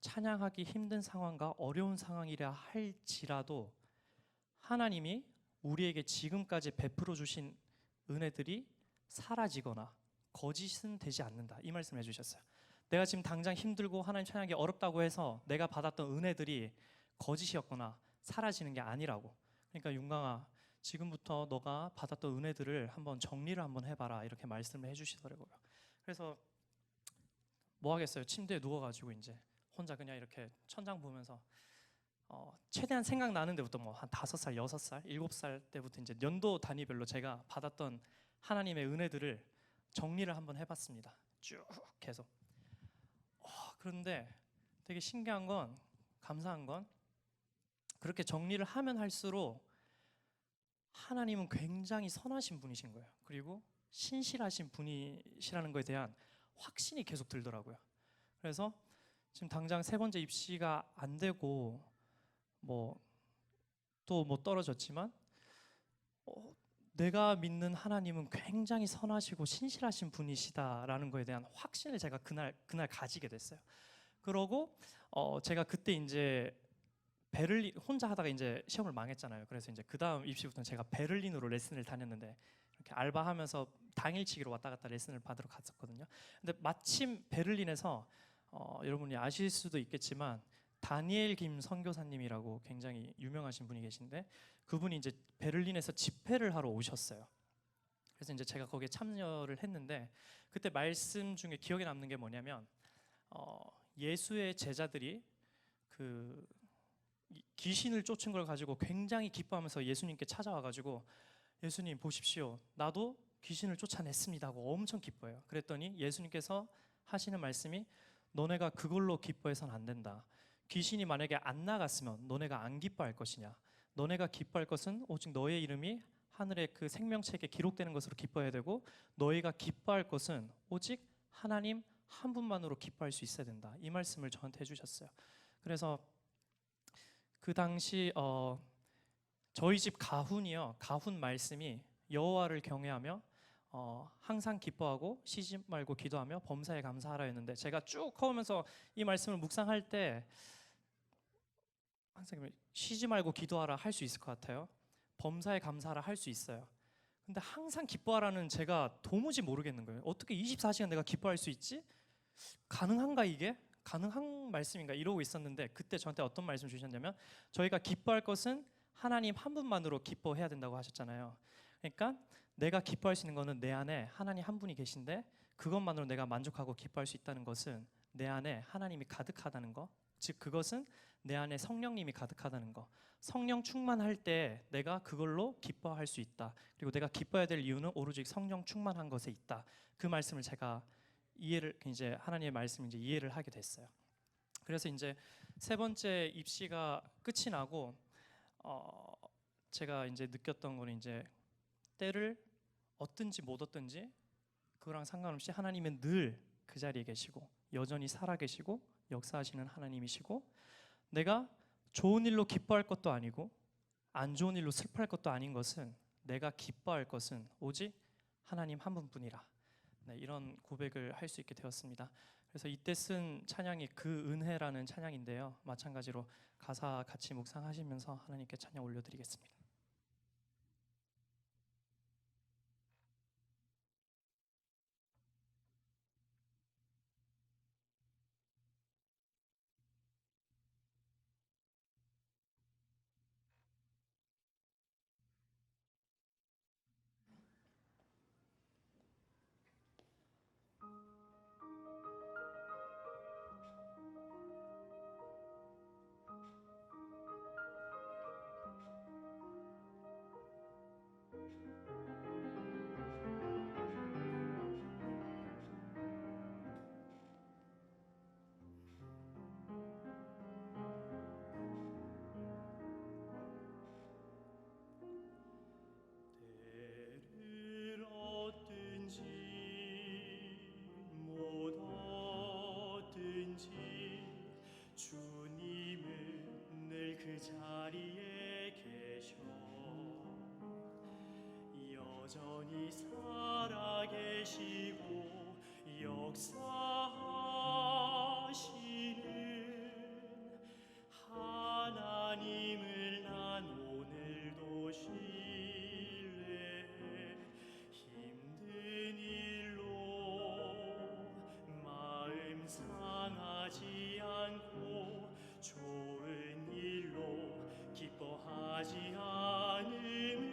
찬양하기 힘든 상황과 어려운 상황이라 할지라도 하나님이 우리에게 지금까지 베풀어 주신 은혜들이 사라지거나 거짓은 되지 않는다. 이 말씀을 해주셨어요. 내가 지금 당장 힘들고 하나님 찬양하기 어렵다고 해서 내가 받았던 은혜들이 거짓이었거나 사라지는 게 아니라고. 그러니까 윤강아, 지금부터 너가 받았던 은혜들을 한번 정리를 한번 해봐라 이렇게 말씀을 해주시더라고요. 그래서 뭐 하겠어요? 침대에 누워가지고 이제 혼자 그냥 이렇게 천장 보면서 최대한 생각나는 데부터 뭐 한 5살, 6살, 7살 때부터 이제 연도 단위별로 제가 받았던 하나님의 은혜들을 정리를 한번 해봤습니다. 쭉 계속. 그런데 되게 신기한 건, 감사한 건 그렇게 정리를 하면 할수록 하나님은 굉장히 선하신 분이신 거예요. 그리고 신실하신 분이시라는 것에 대한 확신이 계속 들더라고요. 그래서 지금 당장 3번째 입시가 안 되고 뭐 또 뭐 떨어졌지만 내가 믿는 하나님은 굉장히 선하시고 신실하신 분이시다라는 것에 대한 확신을 제가 그날 가지게 됐어요. 그러고 제가 그때 이제 베를린 혼자 하다가 이제 시험을 망했잖아요. 그래서 이제 그 다음 입시부터는 제가 베를린으로 레슨을 다녔는데 이렇게 알바하면서 당일치기로 왔다 갔다 레슨을 받으러 갔었거든요. 근데 마침 베를린에서 여러분이 아실 수도 있겠지만 다니엘 김 선교사님이라고 굉장히 유명하신 분이 계신데 그분이 이제 베를린에서 집회를 하러 오셨어요. 그래서 이제 제가 거기에 참여를 했는데 그때 말씀 중에 기억에 남는 게 뭐냐면 예수의 제자들이 그 귀신을 쫓은 걸 가지고 굉장히 기뻐하면서 예수님께 찾아와가지고 예수님 보십시오, 나도 귀신을 쫓아냈습니다 하고 엄청 기뻐해요. 그랬더니 예수님께서 하시는 말씀이 너네가 그걸로 기뻐해서는 안 된다. 귀신이 만약에 안 나갔으면 너네가 안 기뻐할 것이냐. 너네가 기뻐할 것은 오직 너의 이름이 하늘의 그 생명책에 기록되는 것으로 기뻐해야 되고 너희가 기뻐할 것은 오직 하나님 한 분만으로 기뻐할 수 있어야 된다. 이 말씀을 저한테 해주셨어요. 그래서 그 당시 저희 집 가훈이요. 가훈 말씀이 여호와를 경외하며 항상 기뻐하고 쉬지 말고 기도하며 범사에 감사하라 했는데 제가 쭉 커오면서 이 말씀을 묵상할 때 항상 쉬지 말고 기도하라 할 수 있을 것 같아요. 범사에 감사하라 할 수 있어요. 근데 항상 기뻐하라는 제가 도무지 모르겠는 거예요. 어떻게 24시간 내가 기뻐할 수 있지? 가능한가 이게? 가능한 말씀인가? 이러고 있었는데 그때 저한테 어떤 말씀 주셨냐면 저희가 기뻐할 것은 하나님 한 분만으로 기뻐해야 된다고 하셨잖아요. 그러니까 내가 기뻐할 수 있는 것은 내 안에 하나님 한 분이 계신데 그것만으로 내가 만족하고 기뻐할 수 있다는 것은 내 안에 하나님이 가득하다는 거, 즉 그것은 내 안에 성령님이 가득하다는 거. 성령 충만할 때 내가 그걸로 기뻐할 수 있다. 그리고 내가 기뻐해야 될 이유는 오로지 성령 충만한 것에 있다. 그 말씀을 제가 이해를 이제 하나님의 말씀을 이제 이해를 하게 됐어요. 그래서 이제 3번째 입시가 끝이 나고 제가 이제 느꼈던 거는 이제 때를 얻든지 못 얻든지 그거랑 상관없이 하나님은 늘 그 자리에 계시고 여전히 살아 계시고 역사하시는 하나님이시고 내가 좋은 일로 기뻐할 것도 아니고 안 좋은 일로 슬퍼할 것도 아닌 것은 내가 기뻐할 것은 오직 하나님 한 분뿐이라. 네, 이런 고백을 할 수 있게 되었습니다. 그래서 이때 쓴 찬양이 그 은혜라는 찬양인데요. 마찬가지로 가사 같이 묵상하시면서 하나님께 찬양 올려드리겠습니다. 자리에 계셔 여전히 살아계시고 역사하시는 하나님을 난 오늘도 신뢰해 힘든 일로 마음 상하지 않고 좋은 일로 기뻐하지 않음을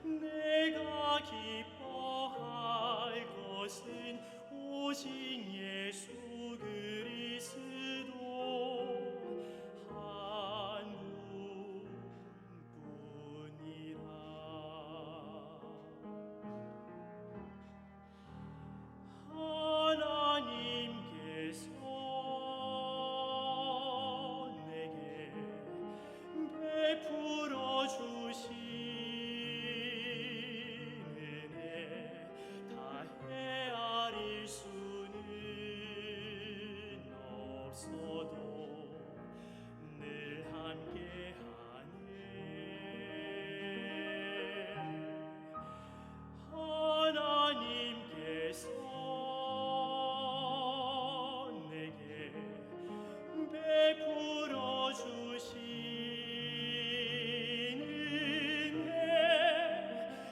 내가 기뻐할 것은 오직 예수 그리스도 한 분뿐이라. 하나님께서 내게 베풀어 주신 은혜 다 헤아릴 수는 없어도 늘 함께하네. 하나님께서 내게 베풀어 주신 은혜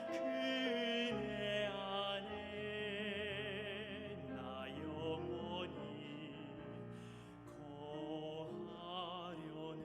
그 은혜 안에 나 영원히 거하려네.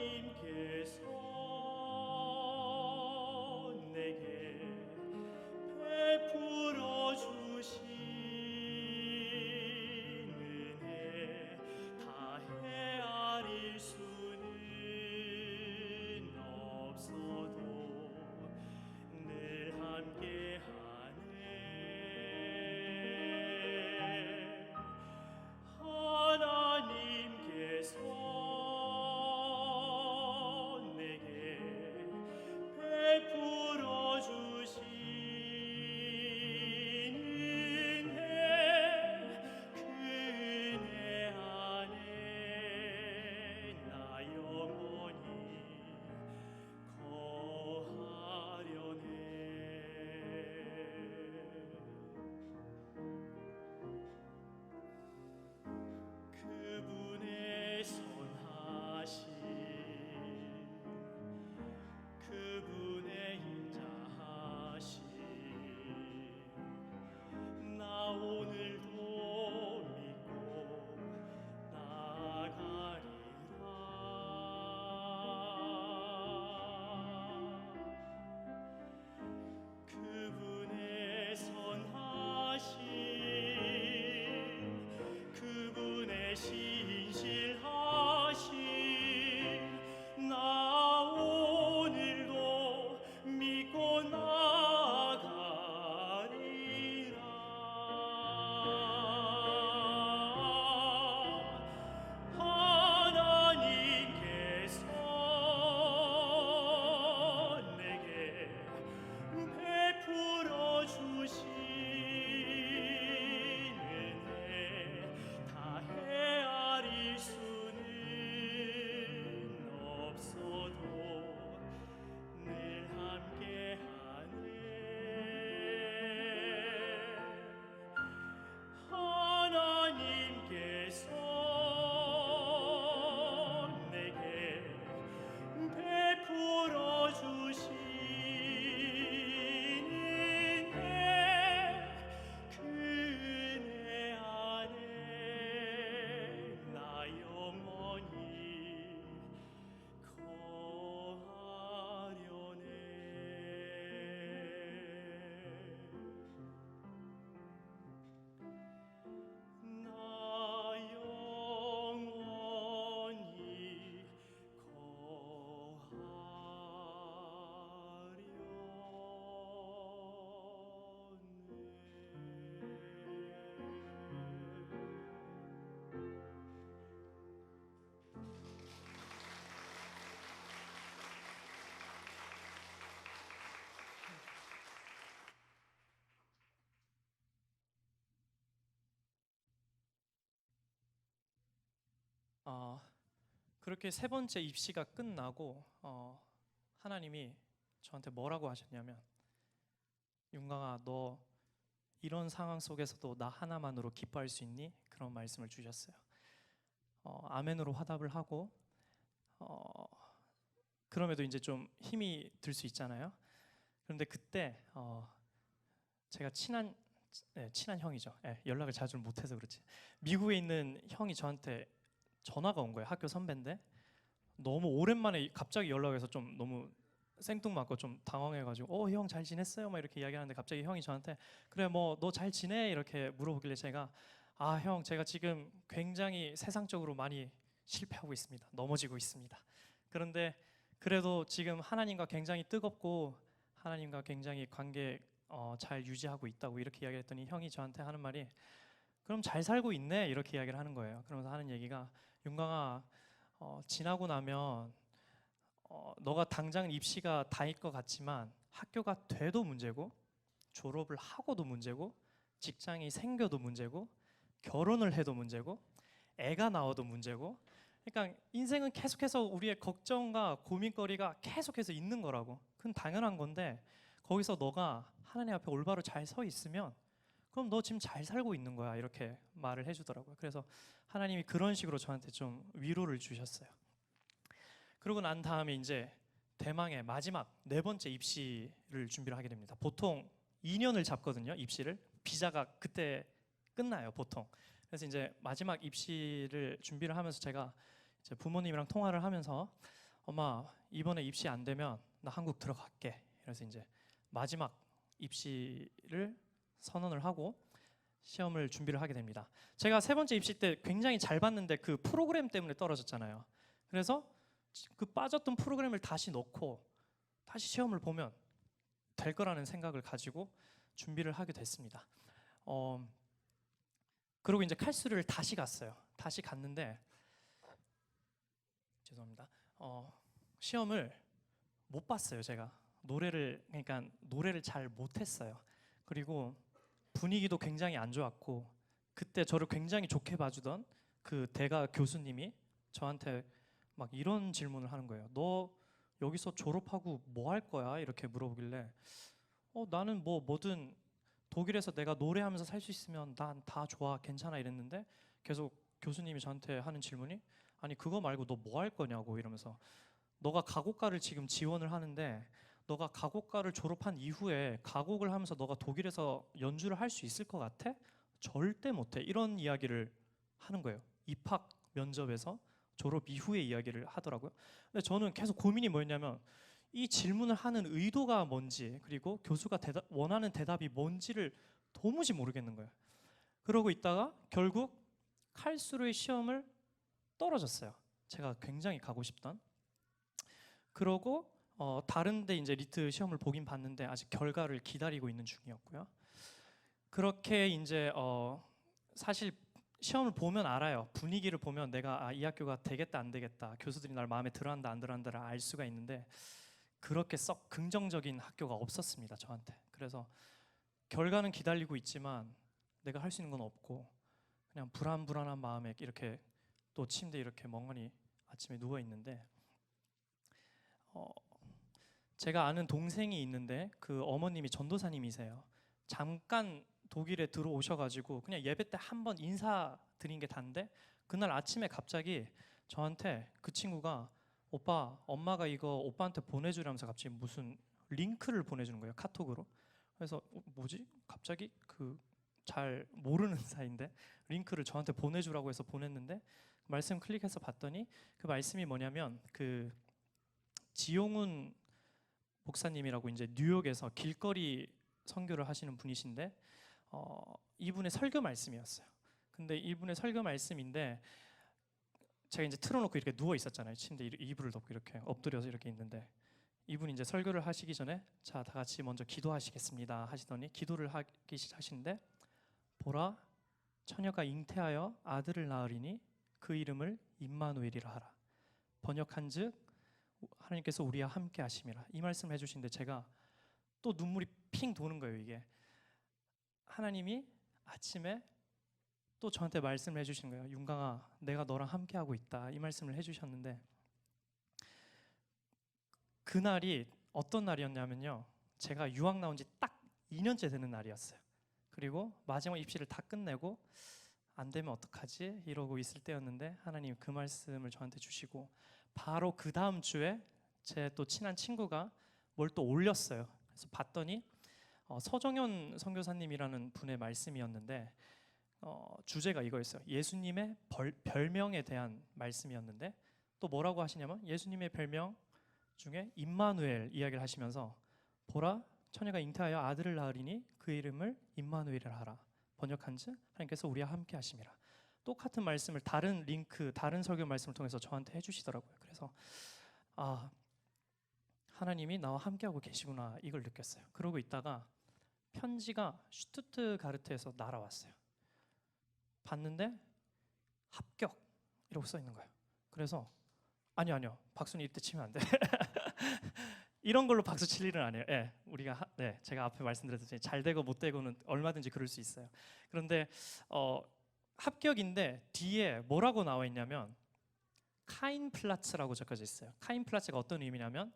하나님께서 내게 베풀어 주신 은혜 다 헤아릴 수는 없어도 늘 함께하네. 하나님께서 내게 베풀어 주신 은혜 그 은혜 안에 나 영원히 거하려네. 그분의 선하심 그분의 인자하심 나 오늘도 믿고 나아가리라. 그분의 선하심 그분의 신실하심 나 오늘도 믿고 나아가리라. 하나님께서 내게 베풀어 주신 은혜 다 헤아릴 그렇게 세 번째 입시가 끝나고 하나님이 저한테 뭐라고 하셨냐면, 윤강아, 너 이런 상황 속에서도 나 하나만으로 기뻐할 수 있니? 그런 말씀을 주셨어요. 아멘으로 화답을 하고 그럼에도 이제 좀 힘이 들 수 있잖아요. 그런데 그때 제가 친한 형이죠. 연락을 자주 못해서 그렇지. 미국에 있는 형이 저한테 전화가 온 거예요. 학교 선배인데 너무 오랜만에 갑자기 연락해서 좀 너무 생뚱맞고 좀 당황해가지고 형 잘 지냈어요? 막 이렇게 이야기하는데 갑자기 형이 저한테 그래 뭐 너 잘 지내? 이렇게 물어보길래 제가 형 제가 지금 굉장히 세상적으로 많이 실패하고 있습니다. 넘어지고 있습니다. 그런데 그래도 지금 하나님과 굉장히 뜨겁고 하나님과 굉장히 관계 잘 유지하고 있다고 이렇게 이야기했더니 형이 저한테 하는 말이 그럼 잘 살고 있네 이렇게 이야기를 하는 거예요. 그러면서 하는 얘기가 윤광아 지나고 나면 너가 당장 입시가 다일 것 같지만 학교가 돼도 문제고 졸업을 하고도 문제고 직장이 생겨도 문제고 결혼을 해도 문제고 애가 나와도 문제고 그러니까 인생은 계속해서 우리의 걱정과 고민거리가 계속해서 있는 거라고. 그건 당연한 건데 거기서 너가 하나님 앞에 올바로 잘 서 있으면 그럼 너 지금 잘 살고 있는 거야 이렇게 말을 해주더라고요. 그래서 하나님이 그런 식으로 저한테 좀 위로를 주셨어요. 그러고 난 다음에 이제 대망의 마지막 네 번째 입시를 준비를 하게 됩니다. 보통 2년을 잡거든요. 입시를 비자가 그때 끝나요 보통. 그래서 이제 마지막 입시를 준비를 하면서 제가 이제 부모님이랑 통화를 하면서 엄마 이번에 입시 안 되면 나 한국 들어갈게. 그래서 이제 마지막 입시를 선언을 하고 시험을 준비를 하게 됩니다. 제가 세 번째 입시 때 굉장히 잘 봤는데 그 프로그램 때문에 떨어졌잖아요. 그래서 그 빠졌던 프로그램을 다시 넣고 다시 시험을 보면 될 거라는 생각을 가지고 준비를 하게 됐습니다. 그리고 이제 칼수를 다시 갔어요. 다시 갔는데 죄송합니다. 시험을 못 봤어요. 제가 그러니까 노래를 잘 못했어요. 그리고 분위기도 굉장히 안 좋았고 그때 저를 굉장히 좋게 봐주던 그 대가 교수님이 저한테 막 이런 질문을 하는 거예요. 너 여기서 졸업하고 뭐 할 거야? 이렇게 물어보길래 나는 뭐든 독일에서 내가 노래하면서 살 수 있으면 난 다 좋아 괜찮아 이랬는데 계속 교수님이 저한테 하는 질문이 아니 그거 말고 너 뭐 할 거냐고 이러면서 너가 가곡가를 지금 지원을 하는데 너가 가곡가를 졸업한 이후에 가곡을 하면서 너가 독일에서 연주를 할 수 있을 것 같아? 절대 못해 이런 이야기를 하는 거예요. 입학 면접에서 졸업 이후의 이야기를 하더라고요. 근데 저는 계속 고민이 뭐였냐면 이 질문을 하는 의도가 뭔지 그리고 교수가 원하는 대답이 뭔지를 도무지 모르겠는 거예요. 그러고 있다가 결국 칼수르의 시험을 떨어졌어요. 제가 굉장히 가고 싶던. 그러고 다른데 이제 리트 시험을 보긴 봤는데 아직 결과를 기다리고 있는 중이었고요. 그렇게 이제 사실 시험을 보면 알아요. 분위기를 보면 내가 이 학교가 되겠다 안 되겠다 교수들이 날 마음에 들어한다 안 들어한다를 알 수가 있는데 그렇게 썩 긍정적인 학교가 없었습니다 저한테. 그래서 결과는 기다리고 있지만 내가 할 수 있는 건 없고 그냥 불안한 마음에 이렇게 또 침대에 이렇게 멍하니 아침에 누워 있는데 제가 아는 동생이 있는데 그 어머님이 전도사님이세요. 잠깐 독일에 들어오셔가지고 그냥 예배 때 한 번 인사드린 게 단데 그날 아침에 갑자기 저한테 그 친구가 오빠 엄마가 이거 오빠한테 보내주라면서 갑자기 무슨 링크를 보내주는 거예요 카톡으로. 그래서 뭐지? 갑자기 그 잘 모르는 사이인데 링크를 저한테 보내주라고 해서 보냈는데 말씀 클릭해서 봤더니 그 말씀이 뭐냐면 그 지용훈 목사님이라고 이제 뉴욕에서 길거리 선교를 하시는 분이신데 이분의 설교 말씀이었어요. 근데 이분의 설교 말씀인데 제가 이제 틀어놓고 이렇게 누워 있었잖아요. 침대 이불을 덮고 이렇게 엎드려서 이렇게 있는데 이분이 이제 설교를 하시기 전에 자, 다 같이 먼저 기도하시겠습니다 하시더니 기도를 하기 시작하시는데 보라 처녀가 잉태하여 아들을 낳으리니 그 이름을 임마누엘이라 하라. 번역한즉 하나님께서 우리와 함께 하심이라. 이 말씀을 해주시는데 제가 또 눈물이 핑 도는 거예요. 이게 하나님이 아침에 또 저한테 말씀을 해주신 거예요. 윤강아, 내가 너랑 함께하고 있다. 이 말씀을 해주셨는데 그날이 어떤 날이었냐면요. 제가 유학 나온 지 딱 2년째 되는 날이었어요. 그리고 마지막 입시를 다 끝내고 안 되면 어떡하지? 이러고 있을 때였는데 하나님 그 말씀을 저한테 주시고 바로 그 다음 주에 제 또 친한 친구가 뭘 또 올렸어요. 그래서 봤더니 서정현 선교사님이라는 분의 말씀이었는데 주제가 이거였어요. 예수님의 별명에 대한 말씀이었는데 또 뭐라고 하시냐면 예수님의 별명 중에 임마누엘 이야기를 하시면서 보라 처녀가 잉태하여 아들을 낳으리니 그 이름을 임마누엘이라 하라. 번역한즉 하나님께서 우리와 함께 하심이라. 똑같은 말씀을 다른 링크 다른 설교 말씀을 통해서 저한테 해주시더라고요. 그래서 하나님이 나와 함께하고 계시구나 이걸 느꼈어요. 그러고 있다가 편지가 슈투트가르트에서 날아왔어요. 봤는데 합격 이라고 써 있는 거예요. 그래서 아니요 박수는 이때 치면 안 돼. 이런 걸로 박수 칠 일은 아니에요. 예, 우리가 제가 앞에 말씀드렸듯이 잘 되고 못 되고는 얼마든지 그럴 수 있어요. 그런데 합격인데 뒤에 뭐라고 나와 있냐면 카인플라츠라고 적혀져 있어요. 카인플라츠가 어떤 의미냐면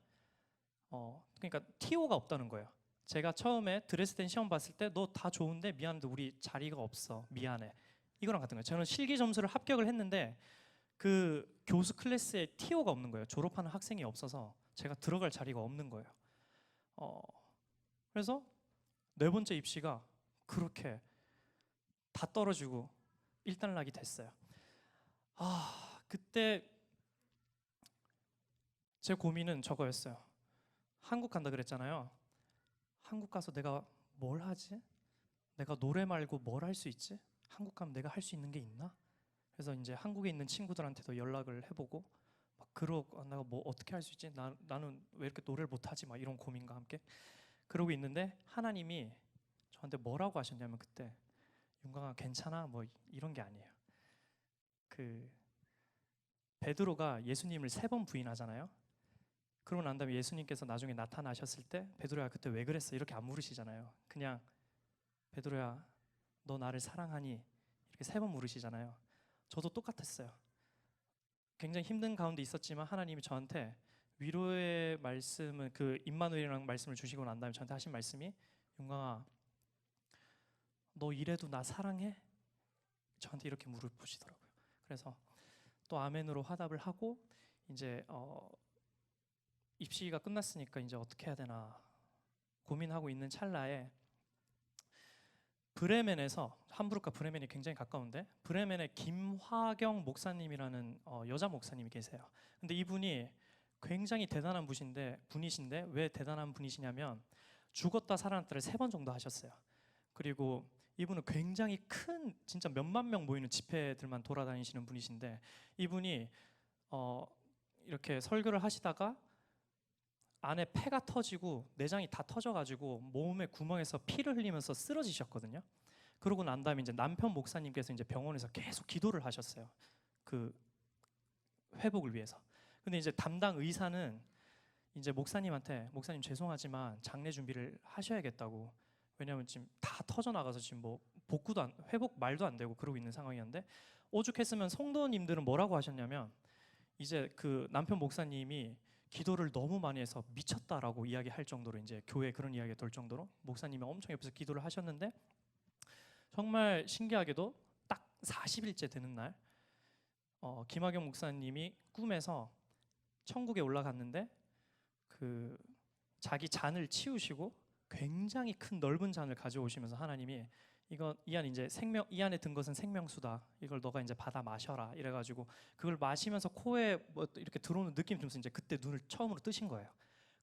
그러니까 TO가 없다는 거예요. 제가 처음에 드레스덴 시험 봤을 때 너 다 좋은데 미안한데 우리 자리가 없어 미안해 이거랑 같은 거예요. 저는 실기 점수를 합격을 했는데 그 교수 클래스에 TO가 없는 거예요. 졸업하는 학생이 없어서 제가 들어갈 자리가 없는 거예요. 그래서 네 번째 입시가 그렇게 다 떨어지고 일단락이 됐어요. 그때 제 고민은 저거였어요. 한국 간다 그랬잖아요. 한국 가서 내가 뭘 하지? 내가 노래 말고 뭘 할 수 있지? 한국 가면 내가 할 수 있는 게 있나? 그래서 이제 한국에 있는 친구들한테도 연락을 해보고 막 내가 뭐 어떻게 할 수 있지? 나는 왜 이렇게 노래를 못하지? 막 이런 고민과 함께 그러고 있는데 하나님이 저한테 뭐라고 하셨냐면 그때 윤광아 괜찮아? 뭐 이런 게 아니에요. 그 베드로가 예수님을 3번 부인하잖아요. 그러고 난 다음에 예수님께서 나중에 나타나셨을 때 베드로야 그때 왜 그랬어? 이렇게 안 물으시잖아요. 그냥 베드로야 너 나를 사랑하니 이렇게 3번 물으시잖아요. 저도 똑같았어요. 굉장히 힘든 가운데 있었지만 하나님이 저한테 위로의 말씀은 그 임마누엘이라는 말씀을 주시고 난 다음에 저한테 하신 말씀이 윤광아 너 이래도 나 사랑해? 저한테 이렇게 물어보시더라고요. 그래서 또 아멘으로 화답을 하고 이제 입시가 끝났으니까 이제 어떻게 해야 되나 고민하고 있는 찰나에 브레멘에서 함부르크가 브레멘이 굉장히 가까운데 브레멘에 김화경 목사님이라는 여자 목사님이 계세요. 근데 이분이 굉장히 대단한 분이신데 왜 대단한 분이시냐면 죽었다 살아났다를 3번 정도 하셨어요. 그리고 이분은 굉장히 큰 진짜 몇만 명 모이는 집회들만 돌아다니시는 분이신데 이분이 이렇게 설교를 하시다가 안에 폐가 터지고 내장이 다 터져가지고 몸에 구멍에서 피를 흘리면서 쓰러지셨거든요. 그러고 난 다음에 이제 남편 목사님께서 이제 병원에서 계속 기도를 하셨어요. 그 회복을 위해서. 근데 이제 담당 의사는 이제 목사님한테 목사님 죄송하지만 장례 준비를 하셔야겠다고. 왜냐하면 지금 다 터져 나가서 지금 뭐 회복 말도 안 되고 그러고 있는 상황이었는데 오죽했으면 성도님들은 뭐라고 하셨냐면 이제 그 남편 목사님이 기도를 너무 많이 해서 미쳤다라고 이야기할 정도로 이제 교회에 그런 이야기가 돌 정도로 목사님이 엄청 옆에서 기도를 하셨는데 정말 신기하게도 딱 40일째 되는 날 김학영 목사님이 꿈에서 천국에 올라갔는데 그 자기 잔을 치우시고 굉장히 큰 넓은 잔을 가져오시면서 하나님이 이 안에 이제 이 안에 든 것은 생명수다. 이걸 너가 이제 받아 마셔라. 이래가지고 그걸 마시면서 코에 뭐 이렇게 들어오는 느낌이 들면서 이제 그때 눈을 처음으로 뜨신 거예요.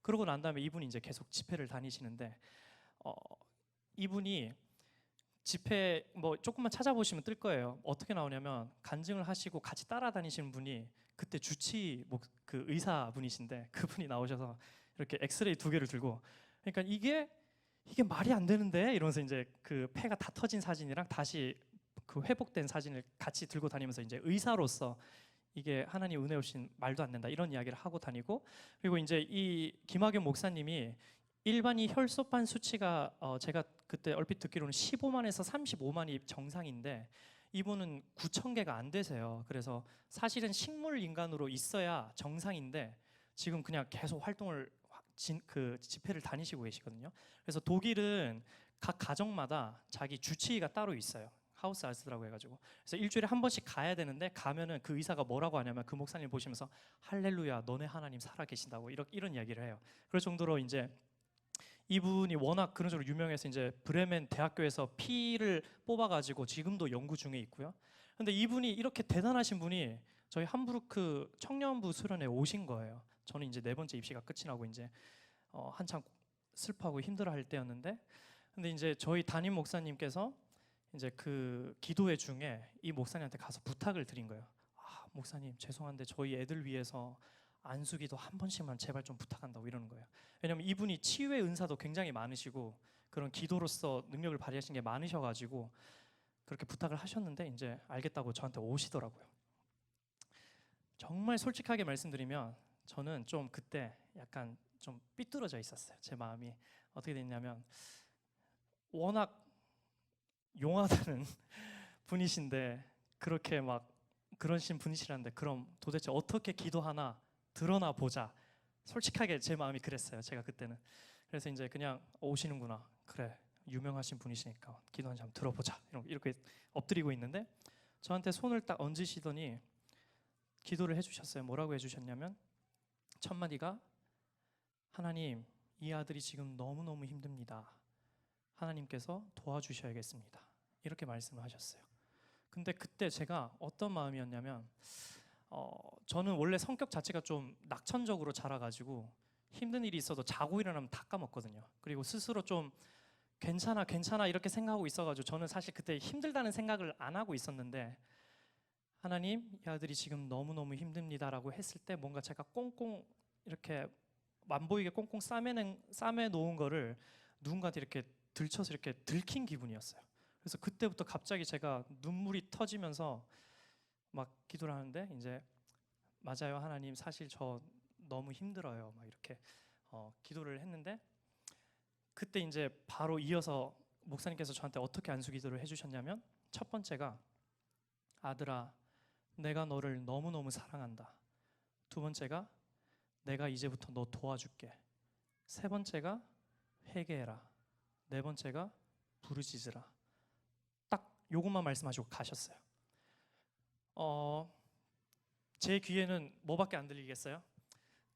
그러고 난 다음에 이분이 이제 계속 집회를 다니시는데 이분이 집회 뭐 조금만 찾아보시면 뜰 거예요. 어떻게 나오냐면 간증을 하시고 같이 따라다니시는 분이 그때 그 의사분이신데 그분이 나오셔서 이렇게 엑스레이 2개를 들고 그러니까 이게 말이 안 되는데 이러면서 이제 그 폐가 다 터진 사진이랑 다시 그 회복된 사진을 같이 들고 다니면서 이제 의사로서 이게 하나님 은혜 없인 말도 안 된다 이런 이야기를 하고 다니고 그리고 이제 이 김학연 목사님이 일반이 혈소판 수치가 제가 그때 얼핏 듣기로는 15만에서 35만이 정상인데 이분은 9천 개가 안 되세요. 그래서 사실은 식물 인간으로 있어야 정상인데 지금 그냥 계속 활동을 그 집회를 다니시고 계시거든요. 그래서 독일은 각 가정마다 자기 주치의가 따로 있어요. 하우스 아스트라고 해가지고. 그래서 일주일에 한 번씩 가야 되는데 가면은 그 의사가 뭐라고 하냐면 그 목사님 보시면서 할렐루야 너네 하나님 살아 계신다고 이런 이야기를 해요. 그럴 정도로 이제 이분이 워낙 그런 식으로 유명해서 이제 브레멘 대학교에서 피를 뽑아가지고 지금도 연구 중에 있고요. 근데 이분이 이렇게 대단하신 분이 저희 함부르크 청년부 수련회 오신 거예요. 저는 이제 네 번째 입시가 끝이 나고 이제 한창 슬퍼하고 힘들어할 때였는데, 근데 이제 저희 담임 목사님께서 이제 그 기도회 중에 이 목사님한테 가서 부탁을 드린 거예요. 아, 목사님 죄송한데 저희 애들 위해서 안수기도 한 번씩만 제발 좀 부탁한다고 이러는 거예요. 왜냐면 이분이 치유의 은사도 굉장히 많으시고 그런 기도로서 능력을 발휘하신 게 많으셔가지고 그렇게 부탁을 하셨는데 이제 알겠다고 저한테 오시더라고요. 정말 솔직하게 말씀드리면 저는 좀 그때 약간 좀 삐뚤어져 있었어요. 제 마음이 어떻게 됐냐면 워낙 용하다는 분이신데 그렇게 막 그러신 분이시라는데 그럼 도대체 어떻게 기도하나 드러나 보자. 솔직하게 제 마음이 그랬어요. 제가 그때는. 그래서 이제 그냥 오시는구나. 그래 유명하신 분이시니까 기도 한 번 들어보자. 이렇게 엎드리고 있는데 저한테 손을 딱 얹으시더니 기도를 해주셨어요. 뭐라고 해주셨냐면 첫 마디가 하나님 이 아들이 지금 너무너무 힘듭니다. 하나님께서 도와주셔야겠습니다. 이렇게 말씀을 하셨어요. 근데 그때 제가 어떤 마음이었냐면 저는 원래 성격 자체가 좀 낙천적으로 자라가지고 힘든 일이 있어도 자고 일어나면 다 까먹거든요. 그리고 스스로 좀 괜찮아 괜찮아 이렇게 생각하고 있어가지고 저는 사실 그때 힘들다는 생각을 안 하고 있었는데 하나님 이 아들이 지금 너무너무 힘듭니다라고 했을 때 뭔가 제가 꽁꽁 이렇게 안 보이게 꽁꽁 싸매 놓은 거를 누군가한테 이렇게 들쳐서 이렇게 들킨 기분이었어요. 그래서 그때부터 갑자기 제가 눈물이 터지면서 막 기도를 하는데 이제 맞아요 하나님 사실 저 너무 힘들어요 막 이렇게 기도를 했는데 그때 이제 바로 이어서 목사님께서 저한테 어떻게 안수 기도를 해주셨냐면 첫 번째가 아들아 내가 너를 너무너무 사랑한다. 두 번째가 내가 이제부터 너 도와줄게. 세 번째가 회개해라. 네 번째가 부르짖으라. 딱 요것만 말씀하시고 가셨어요. 제 귀에는 뭐밖에 안 들리겠어요?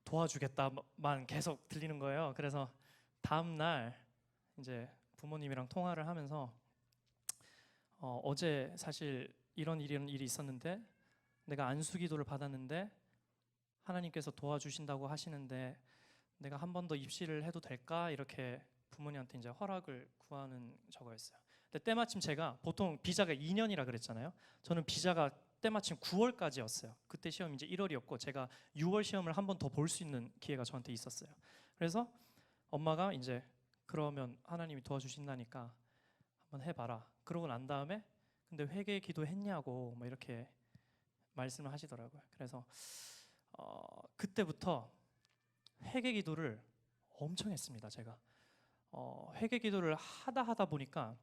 도와주겠다만 계속 들리는 거예요. 그래서 다음 날 이제 부모님이랑 통화를 하면서 어제 사실 이런 일이 있었는데 내가 안수 기도를 받았는데 하나님께서 도와주신다고 하시는데 내가 한 번 더 입시를 해도 될까? 이렇게 부모님한테 이제 허락을 구하는 저거였어요. 근데 때마침 제가 보통 비자가 2년이라 그랬잖아요. 저는 비자가 때마침 9월까지였어요. 그때 시험이 이제 1월이었고 제가 6월 시험을 한 번 더 볼 수 있는 기회가 저한테 있었어요. 그래서 엄마가 이제 그러면 하나님이 도와주신다니까 한번 해봐라. 그러고 난 다음에 근데 회개 기도했냐고 뭐 이렇게 말씀을 하시더라고요. 그래서 그때부터 회개 기도를 엄청 했습니다. 제가 회개 기도를 하다 보니까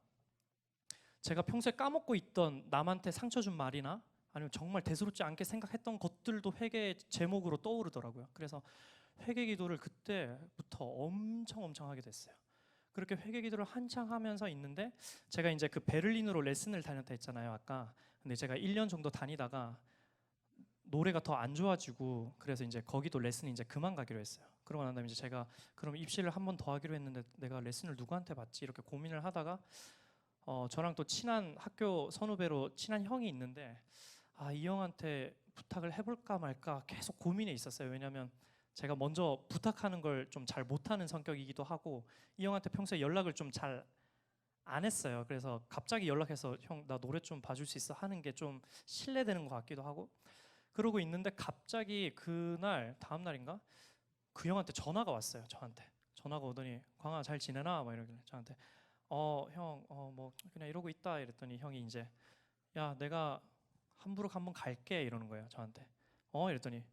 제가 평소에 까먹고 있던 남한테 상처 준 말이나 아니면 정말 대수롭지 않게 생각했던 것들도 회개의 제목으로 떠오르더라고요. 그래서 회개 기도를 그때부터 엄청 하게 됐어요. 그렇게 회개 기도를 한창 하면서 있는데 제가 이제 그 베를린으로 레슨을 다녔다 했잖아요 아까. 근데 제가 1년 정도 다니다가 노래가 더 안 좋아지고 그래서 이제 거기도 레슨 이제 그만 가기로 했어요. 그러고 난 다음에 이제 제가 그럼 입시를 한 번 더 하기로 했는데 내가 레슨을 누구한테 받지 이렇게 고민을 하다가 저랑 또 친한 학교 선후배로 친한 형이 있는데 이 형한테 부탁을 해볼까 말까 계속 고민에 있었어요. 왜냐하면 제가 먼저 부탁하는 걸 좀 잘 못하는 성격이기도 하고 이 형한테 평소에 연락을 좀 잘 안 했어요. 그래서 갑자기 연락해서 형 나 노래 좀 봐줄 수 있어 하는 게 좀 실례되는 것 같기도 하고 그러고 있는데 갑자기 그날 다음 날인가 그 형한테 전화가 왔어요. 저한테 전화가 오더니 광아 잘 지내나 막 이러길래 저한테 형 뭐 그냥 이러고 있다 이랬더니 형이 이제 야 내가 함부르크 한번 갈게 이러는 거예요. 저한테 이랬더니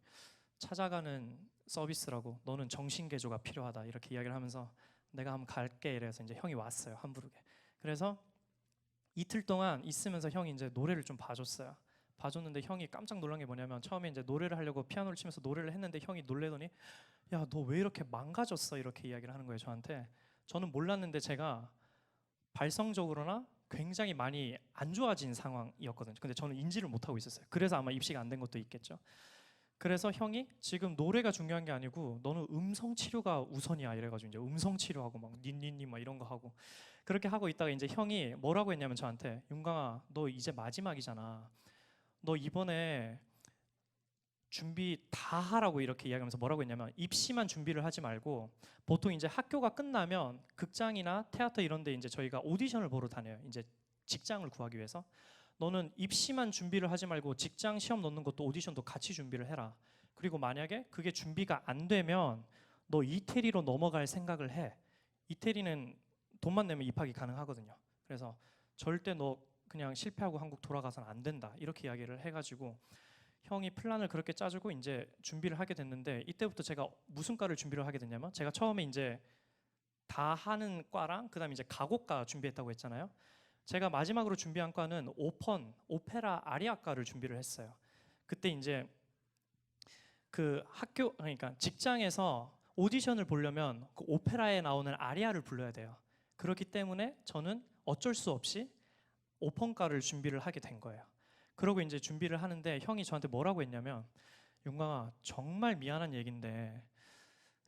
찾아가는 서비스라고 너는 정신개조가 필요하다 이렇게 이야기를 하면서 내가 한번 갈게 이래서 이제 형이 왔어요. 함부르크에. 그래서 이틀 동안 있으면서 형이 이제 노래를 좀 봐줬어요. 봐줬는데 형이 깜짝 놀란 게 뭐냐면 처음에 이제 노래를 하려고 피아노를 치면서 노래를 했는데 형이 놀래더니 야, 너 왜 이렇게 망가졌어? 이렇게 이야기를 하는 거예요, 저한테. 저는 몰랐는데 제가 발성적으로나 굉장히 많이 안 좋아진 상황이었거든요. 근데 저는 인지를 못하고 있었어요. 그래서 아마 입시가 안 된 것도 있겠죠. 그래서 형이 지금 노래가 중요한 게 아니고 너는 음성 치료가 우선이야 이래가지고 이제 음성 치료하고 막 닌니니 막 이런 거 하고 그렇게 하고 있다가 이제 형이 뭐라고 했냐면 저한테 윤강아 너 이제 마지막이잖아. 너 이번에 준비 다 하라고 이렇게 이야기하면서 뭐라고 했냐면 입시만 준비를 하지 말고 보통 이제 학교가 끝나면 극장이나 테아터 이런 데 이제 저희가 오디션을 보러 다녀요. 이제 직장을 구하기 위해서. 너는 입시만 준비를 하지 말고 직장 시험 넣는 것도 오디션도 같이 준비를 해라. 그리고 만약에 그게 준비가 안 되면 너 이태리로 넘어갈 생각을 해. 이태리는 돈만 내면 입학이 가능하거든요. 그래서 절대 너 그냥 실패하고 한국 돌아가서는 안 된다. 이렇게 이야기를 해가지고 형이 플랜을 그렇게 짜주고 이제 준비를 하게 됐는데 이때부터 제가 무슨 과를 준비를 하게 됐냐면 제가 처음에 이제 다 하는 과랑 그다음에 이제 가곡과 준비했다고 했잖아요. 제가 마지막으로 준비한 과는 오페라 아리아과를 준비를 했어요. 그때 이제 그 학교 그러니까 직장에서 오디션을 보려면 그 오페라에 나오는 아리아를 불러야 돼요. 그렇기 때문에 저는 어쩔 수 없이 오펀과를 준비를 하게 된 거예요. 그러고 이제 준비를 하는데 형이 저한테 뭐라고 했냐면 용광아 정말 미안한 얘긴데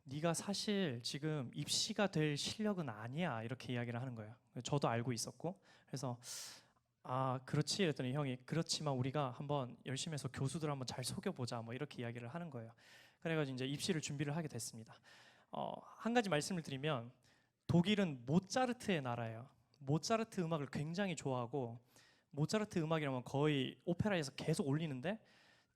네가 사실 지금 입시가 될 실력은 아니야 이렇게 이야기를 하는 거예요. 저도 알고 있었고 그래서 아 그렇지 이랬더니 형이 그렇지만 우리가 한번 열심히 해서 교수들 한번 잘 속여보자 뭐 이렇게 이야기를 하는 거예요. 그래가지고 이제 입시를 준비를 하게 됐습니다. 한 가지 말씀을 드리면 독일은 모차르트의 나라예요. 모차르트 음악을 굉장히 좋아하고 모차르트 음악이라면 거의 오페라에서 계속 올리는데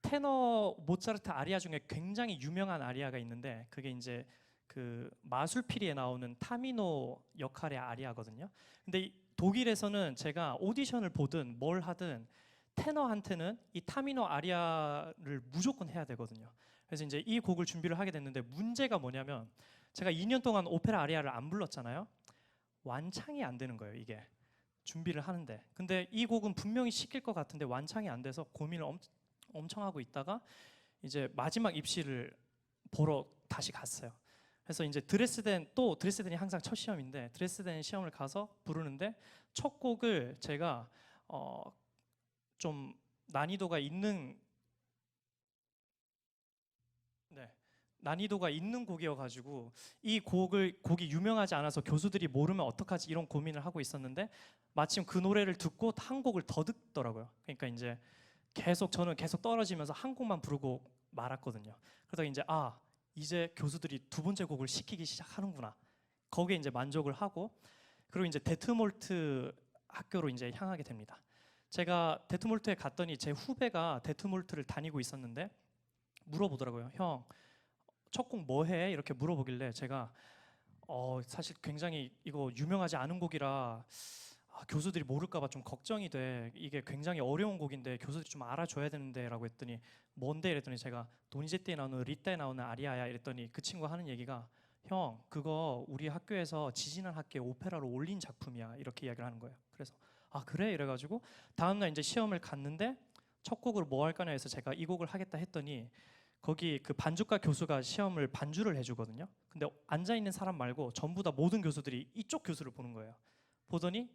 테너 모차르트 아리아 중에 굉장히 유명한 아리아가 있는데 그게 이제 그 마술피리에 나오는 타미노 역할의 아리아거든요. 근데 독일에서는 제가 오디션을 보든 뭘 하든 테너한테는 이 타미노 아리아를 무조건 해야 되거든요. 그래서 이제 이 곡을 준비를 하게 됐는데 문제가 뭐냐면 제가 2년 동안 오페라 아리아를 안 불렀잖아요. 완창이 안 되는 거예요, 이게. 준비를 하는데. 근데 이 곡은 분명히 시킬 것 같은데 완창이 안 돼서 고민을 엄청 하고 있다가 이제 마지막 입시를 보러 다시 갔어요. 그래서 이제 드레스덴이 항상 첫 시험인데 드레스덴 시험을 가서 부르는데 첫 곡을 제가 좀 난이도가 있는 네. 난이도가 있는 곡이어가지고 이 곡이 유명하지 않아서 교수들이 모르면 어떡하지 이런 고민을 하고 있었는데 마침 그 노래를 듣고 한 곡을 더 듣더라고요. 그러니까 이제 저는 계속 떨어지면서 한 곡만 부르고 말았거든요. 그러다가 이제 이제 교수들이 두 번째 곡을 시키기 시작하는구나. 거기에 이제 만족을 하고 그리고 이제 데트몰트 학교로 이제 향하게 됩니다. 제가 데트몰트에 갔더니 제 후배가 데트몰트를 다니고 있었는데 물어보더라고요. 형, 첫 곡 뭐 해? 이렇게 물어보길래 제가 사실 굉장히 이거 유명하지 않은 곡이라 교수들이 모를까봐 좀 걱정이 돼. 이게 굉장히 어려운 곡인데 교수들이 좀 알아줘야 되는데라고 했더니 뭔데? 이랬더니 제가 도니제티에 나오는 리따에 나오는 아리아야 이랬더니 그 친구가 하는 얘기가 형 그거 우리 학교에서 지지난 학기에 오페라로 올린 작품이야 이렇게 이야기를 하는 거예요. 그래서 그래? 이래가지고 다음날 이제 시험을 갔는데 첫 곡으로 뭐 할까나 해서 제가 이 곡을 하겠다 했더니 거기 그 반주과 교수가 시험을 반주를 해주거든요. 근데 앉아 있는 사람 말고 전부 다 모든 교수들이 이쪽 교수를 보는 거예요. 보더니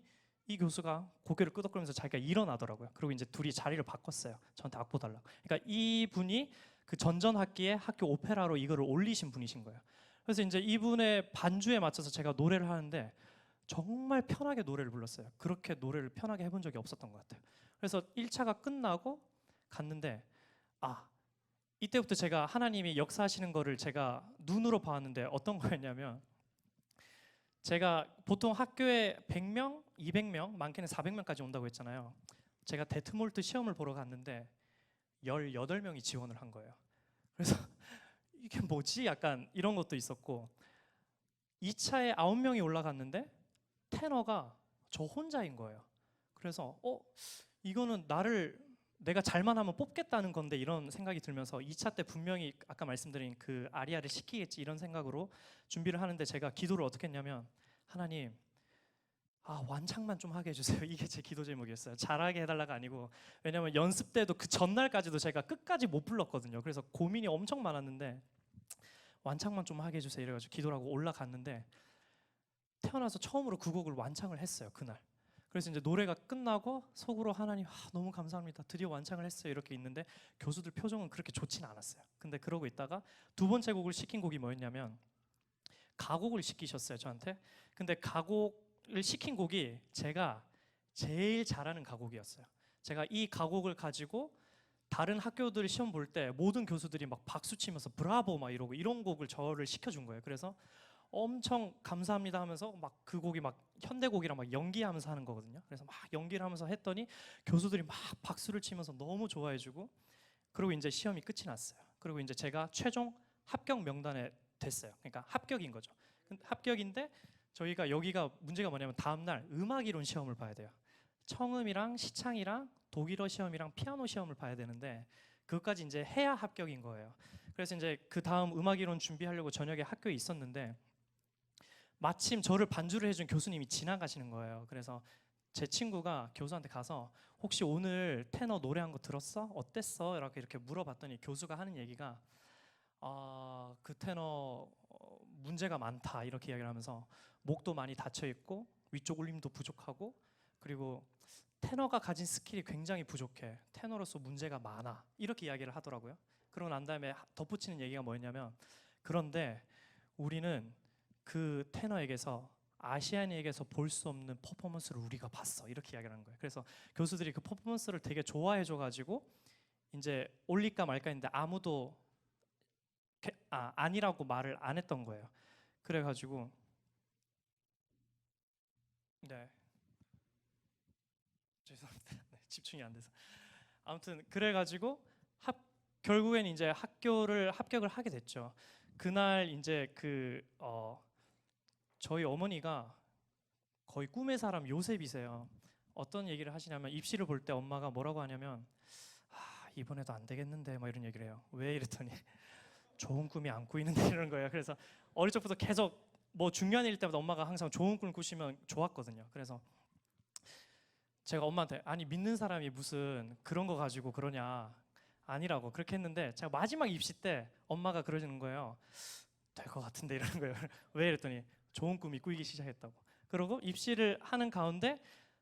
이 교수가 고개를 끄덕거리면서 자기가 일어나더라고요. 그리고 이제 둘이 자리를 바꿨어요. 저한테 악보 달라고. 그러니까 이 분이 그 전전 학기에 학교 오페라로 이거를 올리신 분이신 거예요. 그래서 이제 이분의 반주에 맞춰서 제가 노래를 하는데 정말 편하게 노래를 불렀어요. 그렇게 노래를 편하게 해본 적이 없었던 것 같아요. 그래서 1차가 끝나고 갔는데 이때부터 제가 하나님이 역사하시는 거를 제가 눈으로 봤는데 어떤 거였냐면 제가 보통 학교에 100명, 200명, 많게는 400명까지 온다고 했잖아요. 제가 데트몰트 시험을 보러 갔는데 18명이 지원을 한 거예요. 그래서 이게 뭐지? 약간 이런 것도 있었고 2차에 9명이 올라갔는데 테너가 저 혼자인 거예요. 그래서 이거는 내가 잘만 하면 뽑겠다는 건데 이런 생각이 들면서 2차 때 분명히 아까 말씀드린 그 아리아를 시키겠지 이런 생각으로 준비를 하는데 제가 기도를 어떻게 했냐면 하나님 아, 완창만 좀 하게 해주세요. 이게 제 기도 제목이었어요. 잘하게 해달라가 아니고, 왜냐면 연습 때도 그 전날까지도 제가 끝까지 못 불렀거든요. 그래서 고민이 엄청 많았는데 완창만 좀 하게 해주세요 이래가지고 기도를 하고 올라갔는데 태어나서 처음으로 그 곡을 완창을 했어요, 그날. 그래서 이제 노래가 끝나고 속으로 하나님, 너무 감사합니다, 드디어 완창을 했어요, 이렇게 있는데 교수들 표정은 그렇게 좋지는 않았어요. 근데 그러고 있다가 두 번째 곡을 시킨 곡이 뭐였냐면 가곡을 시키셨어요, 저한테. 근데 가곡을 시킨 곡이 제가 제일 잘하는 가곡이었어요. 제가 이 가곡을 가지고 다른 학교들 시험 볼 때 모든 교수들이 막 박수 치면서 브라보 막 이러고 이런 곡을 저를 시켜준 거예요. 그래서 엄청 감사합니다 하면서 막 그 곡이 막 현대곡이랑 막 연기하면서 하는 거거든요. 그래서 막 연기를 하면서 했더니 교수들이 막 박수를 치면서 너무 좋아해주고, 그리고 이제 시험이 끝이 났어요. 그리고 이제 제가 최종 합격 명단에 됐어요. 그러니까 합격인 거죠. 합격인데 저희가 여기가 문제가 뭐냐면 다음날 음악 이론 시험을 봐야 돼요. 청음이랑 시창이랑 독일어 시험이랑 피아노 시험을 봐야 되는데 그것까지 이제 해야 합격인 거예요. 그래서 이제 그 다음 음악 이론 준비하려고 저녁에 학교에 있었는데 마침 저를 반주를 해준 교수님이 지나가시는 거예요. 그래서 제 친구가 교수한테 가서 혹시 오늘 테너 노래한 거 들었어? 어땠어? 이렇게 물어봤더니 교수가 하는 얘기가 그 테너 문제가 많다 이렇게 이야기를 하면서 목도 많이 닫혀 있고 위쪽 울림도 부족하고 그리고 테너가 가진 스킬이 굉장히 부족해. 테너로서 문제가 많아. 이렇게 이야기를 하더라고요. 그러고 난 다음에 덧붙이는 얘기가 뭐였냐면 그런데 우리는 그 테너에게서 아시안에게서 볼 수 없는 퍼포먼스를 우리가 봤어. 이렇게 이야기를 하는 거예요. 그래서 교수들이 그 퍼포먼스를 되게 좋아해 줘 가지고 이제 올릴까 말까 했는데 아무도 아니라고 말을 안 했던 거예요. 그래가지고 네, 죄송합니다. 네, 집중이 안 돼서. 아무튼 그래가지고 결국엔 이제 합격을 하게 됐죠. 그날 이제 저희 어머니가 거의 꿈의 사람 요셉이세요. 어떤 얘기를 하시냐면 입시를 볼 때 엄마가 뭐라고 하냐면 이번에도 안 되겠는데 막 이런 얘기를 해요. 왜 이랬더니 좋은 꿈이 안 꾸이는데 이런 거예요. 그래서 어릴 적부터 계속 뭐 중요한 일 때마다 엄마가 항상 좋은 꿈을 꾸시면 좋았거든요. 그래서 제가 엄마한테 아니 믿는 사람이 무슨 그런 거 가지고 그러냐, 아니라고 그렇게 했는데 제가 마지막 입시 때 엄마가 그러시는 거예요. 될 것 같은데 이러는 거예요. 왜 이랬더니 좋은 꿈이 꾸이기 시작했다고. 그러고 입시를 하는 가운데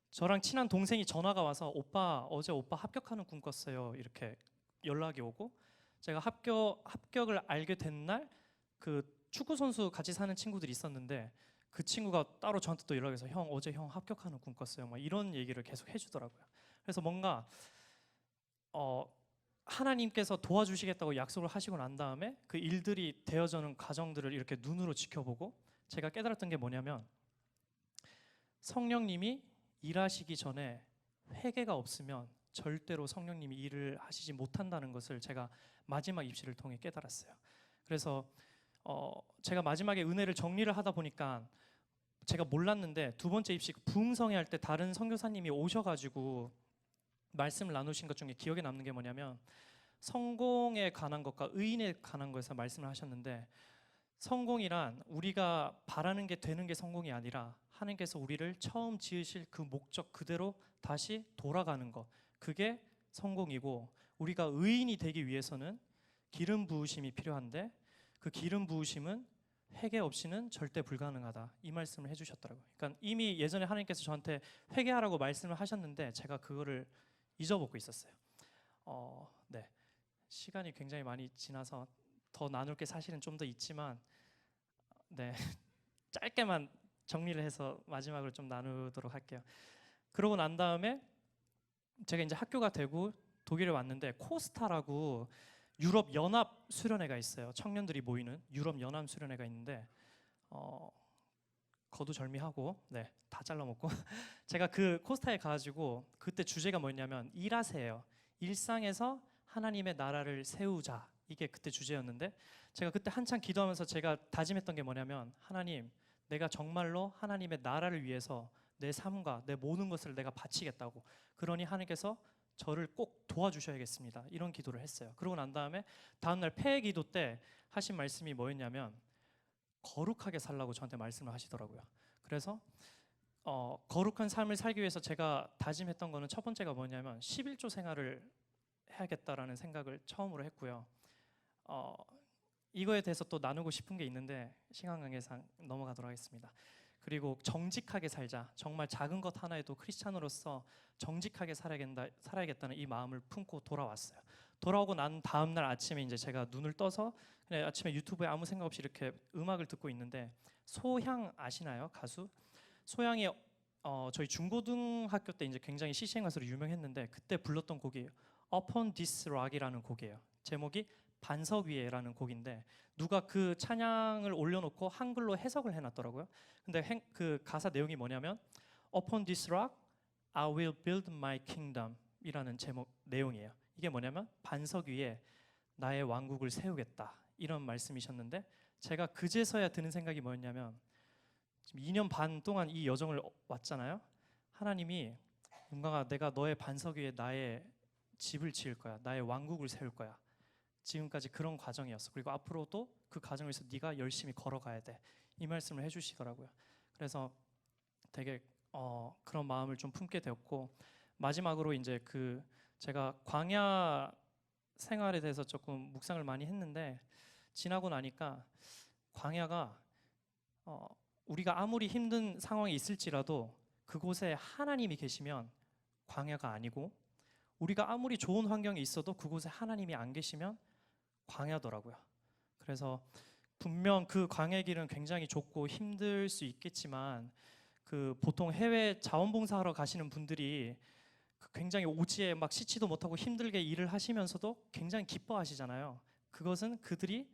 저랑 친한 동생이 전화가 와서 오빠 어제 오빠 합격하는 꿈 꿨어요 이렇게 연락이 오고, 제가 합격을 알게 된 날 그 축구 선수 같이 사는 친구들이 있었는데 그 친구가 따로 저한테 또 연락해서 형 어제 형 합격하는 꿈 꿨어요 막 이런 얘기를 계속 해주더라고요. 그래서 뭔가 하나님께서 도와주시겠다고 약속을 하시고 난 다음에 그 일들이 되어져는 과정들을 이렇게 눈으로 지켜보고 제가 깨달았던 게 뭐냐면 성령님이 일하시기 전에 회개가 없으면 절대로 성령님이 일을 하시지 못한다는 것을 제가 마지막 입시를 통해 깨달았어요. 그래서 제가 마지막에 은혜를 정리를 하다 보니까 제가 몰랐는데 두 번째 입시 부흥성회 할 때 다른 선교사님이 오셔가지고 말씀을 나누신 것 중에 기억에 남는 게 뭐냐면 성공에 관한 것과 의인에 관한 것에서 말씀을 하셨는데 성공이란 우리가 바라는 게 되는 게 성공이 아니라 하나님께서 우리를 처음 지으실 그 목적 그대로 다시 돌아가는 것, 그게 성공이고, 우리가 의인이 되기 위해서는 기름 부으심이 필요한데 그 기름 부으심은 회개 없이는 절대 불가능하다, 이 말씀을 해주셨더라고요. 그러니까 이미 예전에 하나님께서 저한테 회개하라고 말씀을 하셨는데 제가 그거를 잊어먹고 있었어요. 네, 시간이 굉장히 많이 지나서 더 나눌 게 사실은 좀 더 있지만 네, 짧게만 정리를 해서 마지막으로 좀 나누도록 할게요. 그러고 난 다음에 제가 이제 학교가 되고 독일에 왔는데 코스타라고 유럽 연합 수련회가 있어요. 청년들이 모이는 유럽 연합 수련회가 있는데 거두절미하고 네, 다 잘라 먹고 제가 그 코스타에 가가지고 그때 주제가 뭐였냐면 일하세요. 일상에서 하나님의 나라를 세우자. 이게 그때 주제였는데 제가 그때 한창 기도하면서 제가 다짐했던 게 뭐냐면 하나님, 내가 정말로 하나님의 나라를 위해서 내 삶과 내 모든 것을 내가 바치겠다고, 그러니 하나님께서 저를 꼭 도와주셔야겠습니다, 이런 기도를 했어요. 그러고 난 다음에 다음날 폐회 기도 때 하신 말씀이 뭐였냐면 거룩하게 살라고 저한테 말씀을 하시더라고요. 그래서 거룩한 삶을 살기 위해서 제가 다짐했던 거는 첫 번째가 뭐냐면 11조 생활을 해야겠다라는 생각을 처음으로 했고요. 어, 이거에 대해서 또 나누고 싶은 게 있는데 시간 관계상 넘어가도록 하겠습니다. 그리고 정직하게 살자. 정말 작은 것 하나에도 크리스찬으로서 정직하게 살아야겠다는 이 마음을 품고 돌아왔어요. 돌아오고 난 다음 날 아침에 이제 제가 눈을 떠서 그냥 아침에 유튜브에 아무 생각 없이 이렇게 음악을 듣고 있는데 소향 아시나요? 가수? 소향이 저희 중고등학교 때 이제 굉장히 CCM 가수로 유명했는데 그때 불렀던 곡이 Upon This Rock이라는 곡이에요. 제목이 반석 위에라는 곡인데 누가 그 찬양을 올려놓고 한글로 해석을 해놨더라고요. 근데 그 가사 내용이 뭐냐면 Upon this rock I will build my kingdom 이라는 제목 내용이에요. 이게 뭐냐면 반석 위에 나의 왕국을 세우겠다 이런 말씀이셨는데 제가 그제서야 드는 생각이 뭐였냐면 지금 2년 반 동안 이 여정을 왔잖아요. 하나님이 윤광아 내가 너의 반석 위에 나의 집을 지을 거야. 나의 왕국을 세울 거야. 지금까지 그런 과정이었어. 그리고 앞으로도 그 과정에서 네가 열심히 걸어가야 돼. 이 말씀을 해주시더라고요. 그래서 되게 그런 마음을 좀 품게 되었고 마지막으로 이제 그 제가 광야 생활에 대해서 조금 묵상을 많이 했는데 지나고 나니까 광야가 우리가 아무리 힘든 상황이 있을지라도 그곳에 하나님이 계시면 광야가 아니고 우리가 아무리 좋은 환경에 있어도 그곳에 하나님이 안 계시면 광야더라고요. 그래서 분명 그 광야의 길은 굉장히 좁고 힘들 수 있겠지만 그 보통 해외 자원봉사하러 가시는 분들이 그 굉장히 오지에 막 씻지도 못하고 힘들게 일을 하시면서도 굉장히 기뻐하시잖아요. 그것은 그들이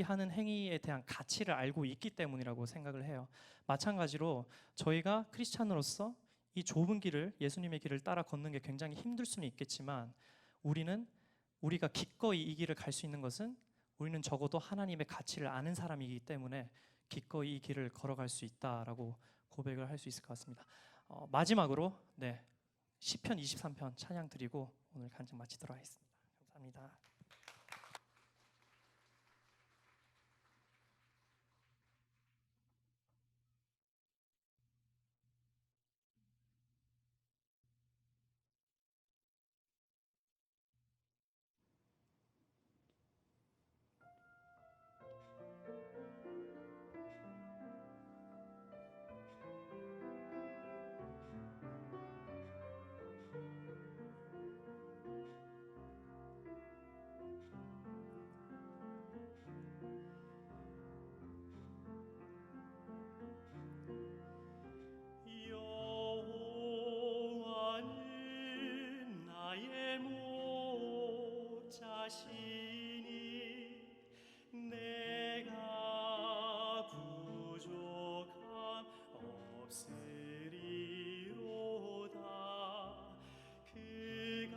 하는 행위에 대한 가치를 알고 있기 때문이라고 생각을 해요. 마찬가지로 저희가 크리스찬으로서 이 좁은 길을 예수님의 길을 따라 걷는 게 굉장히 힘들 수는 있겠지만 우리가 기꺼이 이 길을 갈 수 있는 것은 우리는 적어도 하나님의 가치를 아는 사람이기 때문에 기꺼이 이 길을 걸어갈 수 있다라고 고백을 할 수 있을 것 같습니다. 마지막으로 시편 23편 찬양 드리고 오늘 간증 마치도록 하겠습니다. 감사합니다. 여호와는 나의 목자시니 내가 부족함 없으리로다. 그가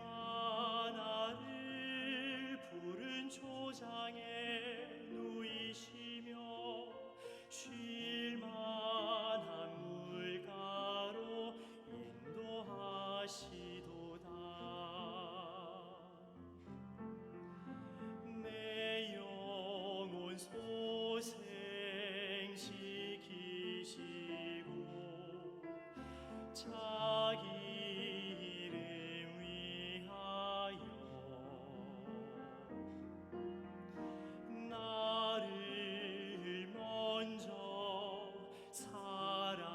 나를 푸른 초장에 누이시며 쉴 만한 물가로 인도하시도다. 내 영혼 소생시키시고 자기 이름 위하여 나를 먼저 사랑하사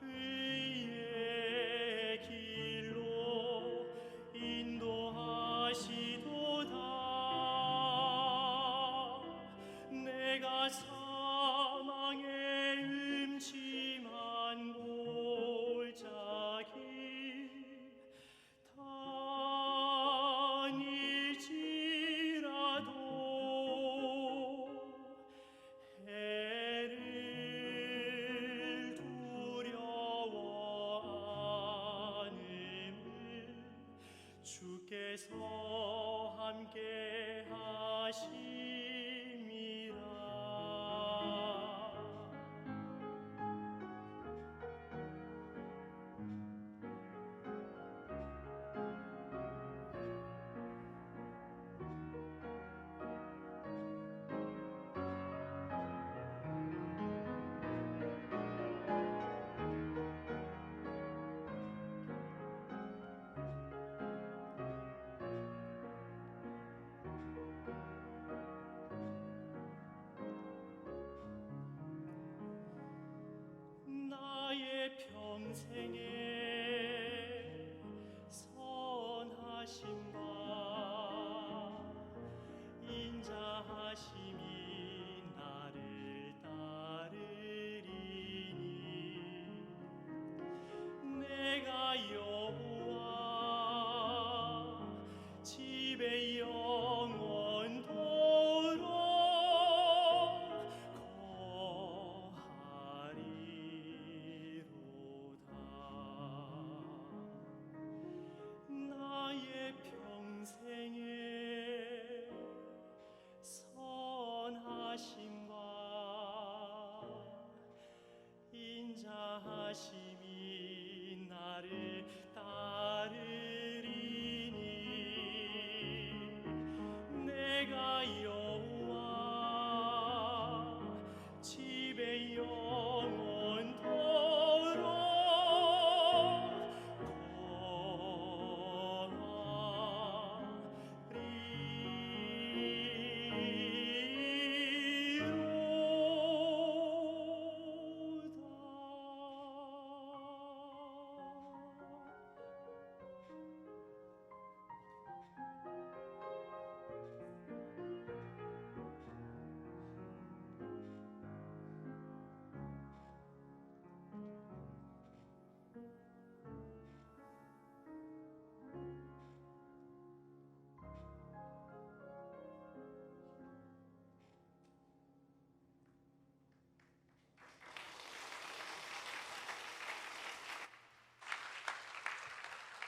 의의 길로 인도하시도다. 내가 사망의 음침한 골짜기 다닐지라도 해를 두려워 않음을 주께서 함께 하심이라. 인생의 선하심과 인자하심이 나를 따르리니 내가 여호와 집에